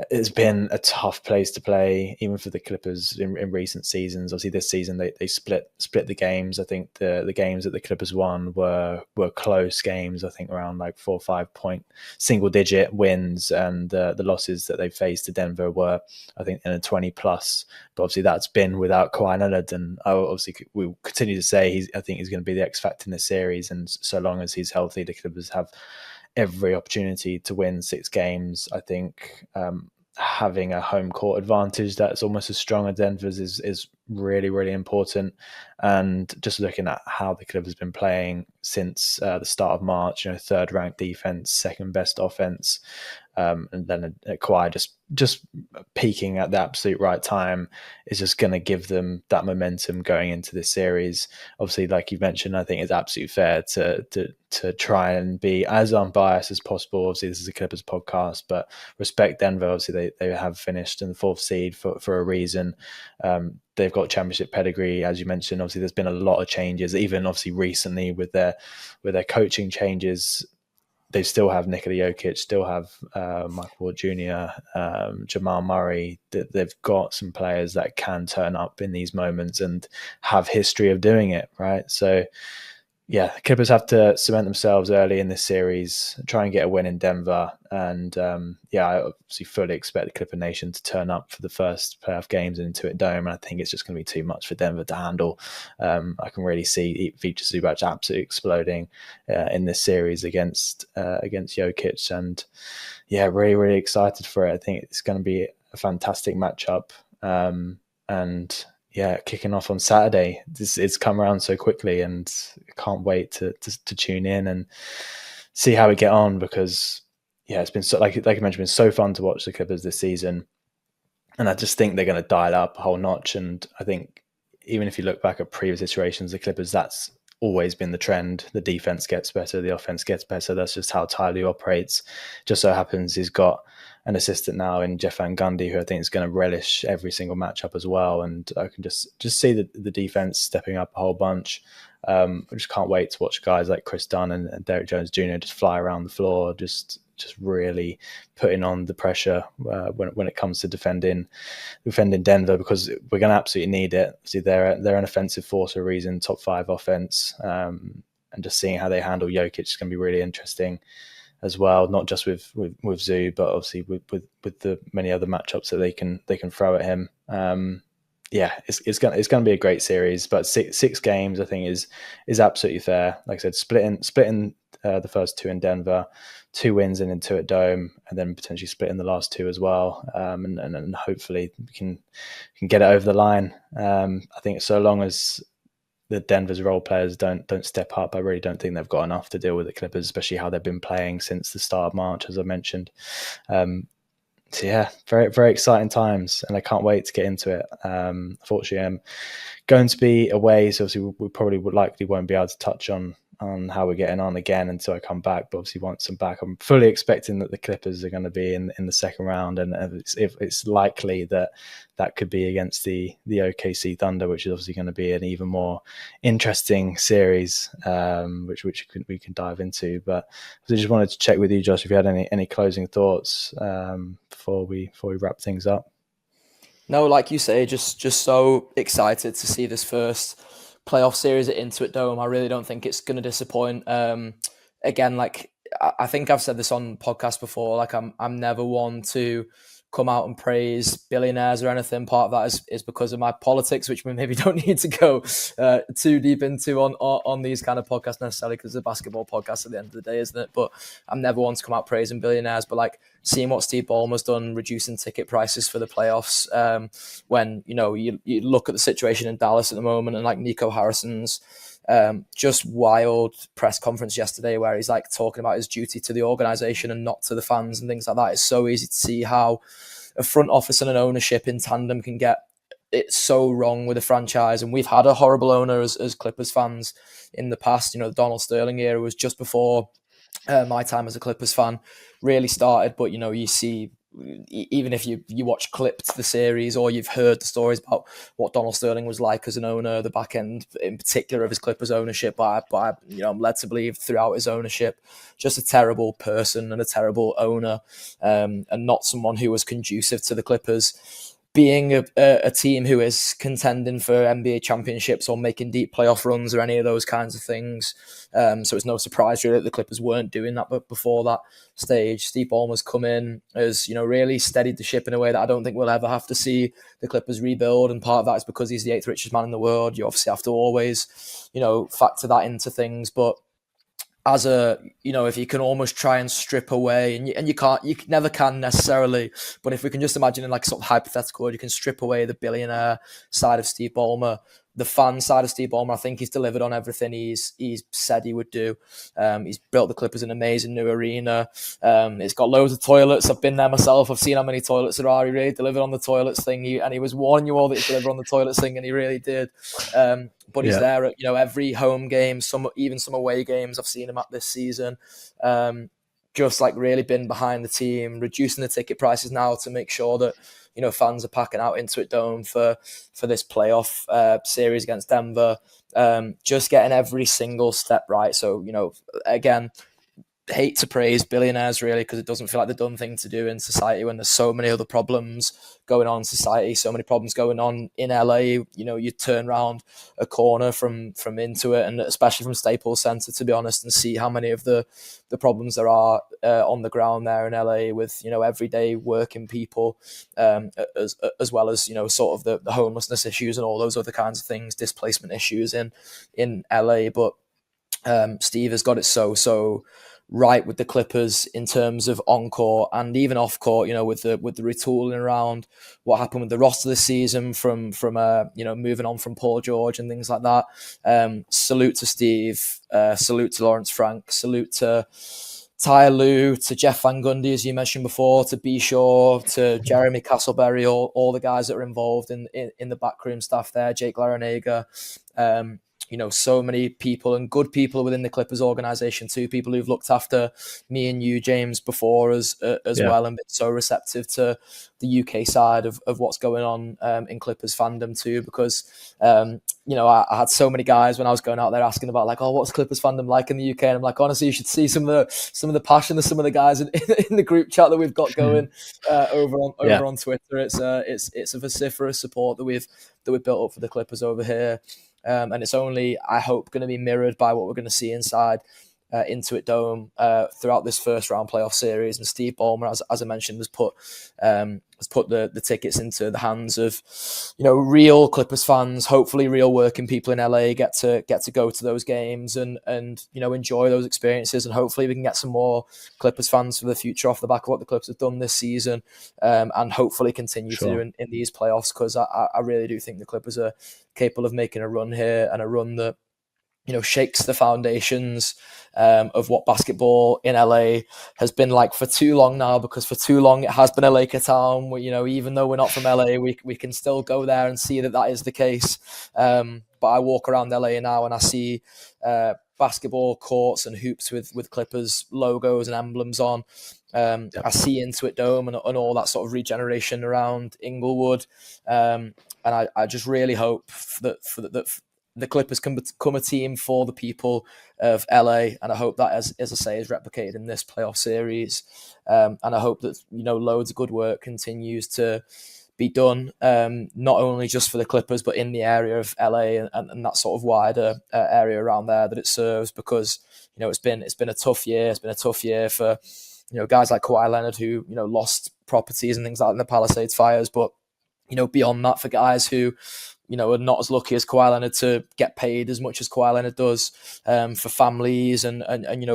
it's been a tough place to play, even for the Clippers in recent seasons. Obviously, this season they split the games. I think the games that the Clippers won were close games. I think around like 4 or 5 point single digit wins, and the losses that they faced to Denver were, I think, in a 20 plus. But obviously, that's been without Kawhi Leonard, and obviously we'll continue to say I think he's going to be the X factor in this series. And so long as he's healthy, the Clippers have every opportunity to win 6 games. I think having a home court advantage that's almost as strong as Denver's is really, really important. And just looking at how the club has been playing since the start of March, 3rd ranked defense, 2nd best offense, and then Kawhi just peaking at the absolute right time is just going to give them that momentum going into this series. Obviously, like you mentioned, I think it's absolutely fair to try and be as unbiased as possible. Obviously, this is a Clippers podcast, but respect Denver. Obviously, they have finished in the 4th seed for a reason. They've got championship pedigree, as you mentioned. Obviously, there's been a lot of changes, even obviously recently with their coaching changes. They still have Nikola Jokic, still have Michael Porter Jr., Jamal Murray. They've got some players that can turn up in these moments and have history of doing it, right? So, yeah, the Clippers have to cement themselves early in this series, try and get a win in Denver. And I obviously fully expect the Clipper Nation to turn up for the first playoff games in Intuit Dome. And I think it's just going to be too much for Denver to handle. I can really see Vicha Zubac absolutely exploding in this series against Jokic. And yeah, really, really excited for it. I think it's going to be a fantastic matchup. And yeah, kicking off on Saturday. It's come around so quickly, and I can't wait to tune in and see how we get on, because yeah, it's been so, like I mentioned, been so fun to watch the Clippers this season, and I just think they're going to dial up a whole notch. And I think even if you look back at previous iterations, the Clippers, that's always been the trend. The defense gets better, the offense gets better. That's just how Ty Lue operates. Just so happens he's got an assistant now in Jeff Van Gundy, who I think is going to relish every single matchup as well. And I can just see the defense stepping up a whole bunch. I just can't wait to watch guys like Chris Dunn and Derek Jones Jr. just fly around the floor, just really putting on the pressure when it comes to defending Denver, because we're going to absolutely need it. See, they're an offensive force for a reason, top 5 offense, and just seeing how they handle Jokic is going to be really interesting as well. Not just with Zoo, but obviously with the many other matchups that they can throw at him. It's going to be a great series, but six games I think is absolutely fair. Like I said, splitting the first 2 in Denver, 2 wins in Intuit Dome, and then potentially splitting the last 2 as well, and hopefully we can get it over the line. I think so long as the Denver's role players don't step up, I really don't think they've got enough to deal with the Clippers, especially how they've been playing since the start of March, as I mentioned. So yeah, very, very exciting times, and I can't wait to get into it. Unfortunately, I'm going to be away, so obviously we probably likely won't be able to touch on how we're getting on again until I come back. But obviously, once I'm back, I'm fully expecting that the Clippers are going to be in the second round, and if it's likely that could be against the OKC Thunder, which is obviously going to be an even more interesting series, which we can dive into. But I just wanted to check with you, Josh, if you had any closing thoughts before we wrap things up. No, like you say, just so excited to see this first playoff series at Intuit Dome. I really don't think it's going to disappoint. Again, like I think I've said this on podcast before, like I'm never one to come out and praise billionaires or anything. Part of that is because of my politics, which we maybe don't need to go too deep into on these kind of podcasts necessarily, because it's a basketball podcast at the end of the day, isn't it? But I'm never one to come out praising billionaires, but like seeing what Steve Ballmer's done, reducing ticket prices for the playoffs, when you look at the situation in Dallas at the moment, and like Nico Harrison's just wild press conference yesterday where he's like talking about his duty to the organization and not to the fans and things like that. It's so easy to see how a front office and an ownership in tandem can get it so wrong with a franchise. And we've had a horrible owner as Clippers fans in the past. The Donald Sterling era was just before my time as a Clippers fan really started. But you see, even if you watch clips to the series or you've heard the stories about what Donald Sterling was like as an owner, the back end in particular of his Clippers ownership, but I'm led to believe throughout his ownership, just a terrible person and a terrible owner, and not someone who was conducive to the Clippers being a team who is contending for NBA championships or making deep playoff runs or any of those kinds of things. So it's no surprise really that the Clippers weren't doing that. But before that stage, Steve Ballmer's come in, has really steadied the ship in a way that I don't think we'll ever have to see the Clippers rebuild. And part of that is because he's the 8th richest man in the world. You obviously have to always factor that into things. But as if you can almost try and strip away, and you can't, you never can necessarily, but if we can just imagine in like sort of hypothetical, you can strip away the billionaire side of Steve Ballmer, the fan side of Steve Ballmer, I think he's delivered on everything he's said he would do. He's built the Clippers an amazing new arena. It's got loads of toilets. I've been there myself. I've seen how many toilets there are. He really delivered on the toilets thing. And he was warning you all that he'd deliver on the toilets thing, and he really did. But he's there at every home game, even some away games. I've seen him at this season. Just like really been behind the team, reducing the ticket prices now to make sure that fans are packing out Intuit Dome for this playoff series against Denver. Just getting every single step right. So again, hate to praise billionaires really, because it doesn't feel like the done thing to do in society when there's so many other problems going on in society, so many problems going on in LA. You turn around a corner from Intuit, and especially from Staples Center, to be honest, and see how many of the problems there are on the ground there in LA with everyday working people, as well as sort of the homelessness issues and all those other kinds of things, displacement issues in LA. But Steve has got it so right with the Clippers in terms of on court and even off court. With the retooling around what happened with the roster this season, from moving on from Paul George and things like that. Salute to Steve. Salute to Lawrence Frank. Salute to Ty Lue, to Jeff Van Gundy, as you mentioned before, to B. Shaw, to Jeremy Castleberry, all the guys that are involved in the backroom staff there, Jake Larinaga. So many people and good people within the Clippers organization too, people who've looked after me and you, James, before as well, and been so receptive to the UK side of what's going on in Clippers fandom too, because I had so many guys when I was going out there asking about like, oh, what's Clippers fandom like in the UK? And I'm like, honestly, you should see some of the passion of some of the guys in the group chat that we've got going over on Twitter. It's a vociferous support that we've built up for the Clippers over here. And it's only, I hope, going to be mirrored by what we're going to see inside Intuit Dome throughout this first round playoff series. And Steve Ballmer, as I mentioned, has put the tickets into the hands of real Clippers fans, hopefully real working people in LA get to go to those games and enjoy those experiences, and hopefully we can get some more Clippers fans for the future off the back of what the Clippers have done this season, and hopefully continue to do in these playoffs, because I really do think the Clippers are capable of making a run here, and a run that shakes the foundations of what basketball in LA has been like for too long now, because for too long it has been a Laker town. Even though we're not from LA, we can still go there and see that is the case. But I walk around LA now and I see basketball courts and hoops with Clippers logos and emblems on. I see Intuit Dome and all that sort of regeneration around Inglewood. And I just really hope that the Clippers can become a team for the people of LA, and I hope that, as I say, is replicated in this playoff series. And I hope that loads of good work continues to be done, not only just for the Clippers, but in the area of LA and that sort of wider area around there that it serves. Because it's been a tough year. It's been a tough year for guys like Kawhi Leonard, who lost properties and things like that in the Palisades fires, but beyond that, for guys who are not as lucky as Kawhi Leonard to get paid as much as Kawhi Leonard does, for families and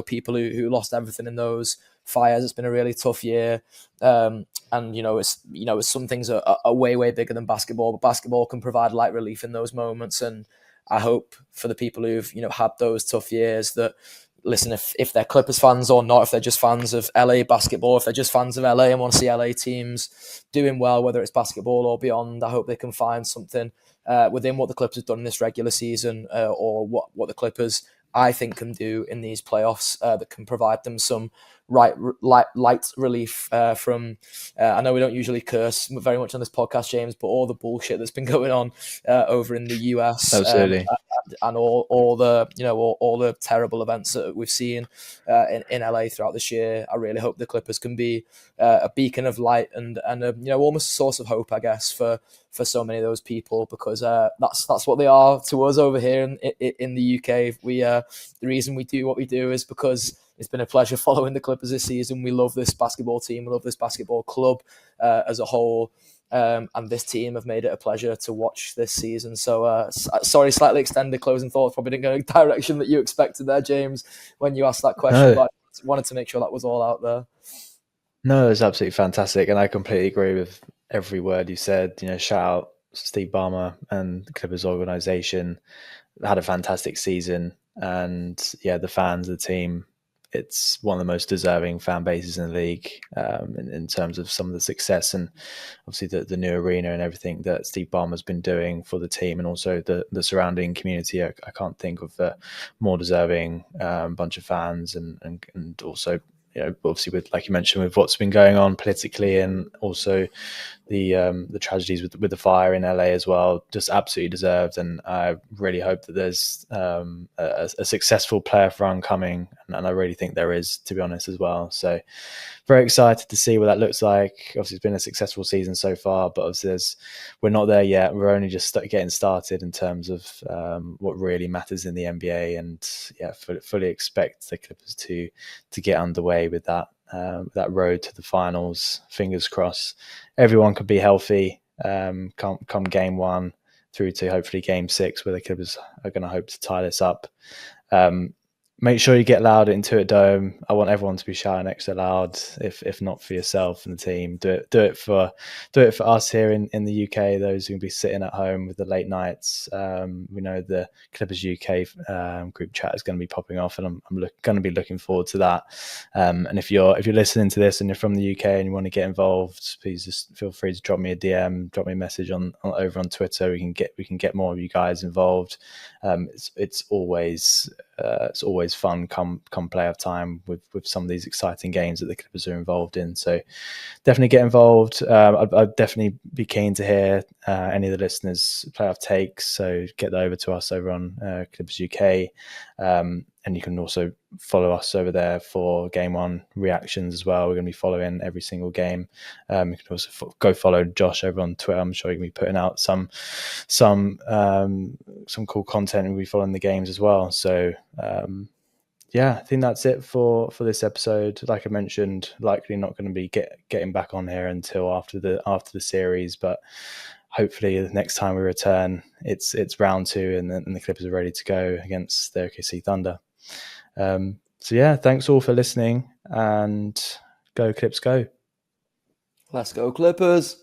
people who lost everything in those fires. It's been a really tough year, and it's some things are way bigger than basketball, but basketball can provide light relief in those moments. And I hope for the people who've had those tough years that, listen, if they're Clippers fans or not, if they're just fans of LA basketball, if they're just fans of LA and want to see LA teams doing well, whether it's basketball or beyond, I hope they can find something within what the Clippers have done in this regular season, or what the Clippers I think, can do in these playoffs that can provide them some light relief from. I know we don't usually curse very much on this podcast, James, but all the bullshit that's been going on over in the US. Absolutely. And all the all the terrible events that we've seen in LA throughout this year. I really hope the Clippers can be a beacon of light and a, almost a source of hope, I guess, for so many of those people, because that's what they are to us over here in the UK. The reason we do what we do is because it's been a pleasure following the Clippers this season. We love this basketball team. We love this basketball club as a whole. And this team have made it a pleasure to watch this season. So, sorry, slightly extended closing thoughts. Probably didn't go in the direction that you expected there, James, when you asked that question. No. But I wanted to make sure that was all out there. No, it's absolutely fantastic, and I completely agree with every word you said. Shout out Steve Ballmer and the Clippers organization. Had a fantastic season, and the fans, the team, it's one of the most deserving fan bases in the league in terms of some of the success, and obviously the new arena and everything that Steve Ballmer's been doing for the team, and also the surrounding community. I can't think of a more deserving bunch of fans, and also obviously with, like you mentioned, with what's been going on politically, and also the tragedies with the fire in LA as well, just absolutely deserved. And I really hope that there's a successful playoff run coming, and I really think there is, to be honest, as well. So very excited to see what that looks like. Obviously, it's been a successful season so far, but obviously we're not there yet. We're only just getting started in terms of what really matters in the NBA, and fully expect the Clippers to get underway with that road to the finals. Fingers crossed, everyone could be healthy come game 1 through to hopefully game 6, where the Clippers are going to hope to tie this up. Make sure you get loud at Intuit Dome. I want everyone to be shouting extra loud. If not for yourself and the team, do it for us here in the UK. Those who will be sitting at home with the late nights. We know the Clippers UK group chat is going to be popping off, and I'm going to be looking forward to that. And if you're listening to this and you're from the UK and you want to get involved, please just feel free to drop me a DM, drop me a message on over on Twitter. We can get more of you guys involved. It's always fun come playoff time with some of these exciting games that the Clippers are involved in. So definitely get involved. I'd definitely be keen to hear any of the listeners' playoff takes. So get that over to us over on Clippers UK. And you can also follow us over there for game 1 reactions as well. We're going to be following every single game. You can also go follow Josh over on Twitter. I'm sure you can be putting out some cool content, and we'll be following the games as well. So I think that's it for this episode. Like I mentioned, likely not going to be getting back on here until after the series, but hopefully the next time we return, it's round 2 and the Clippers are ready to go against the OKC Thunder. Thanks all for listening, and go Clips go. Let's go Clippers.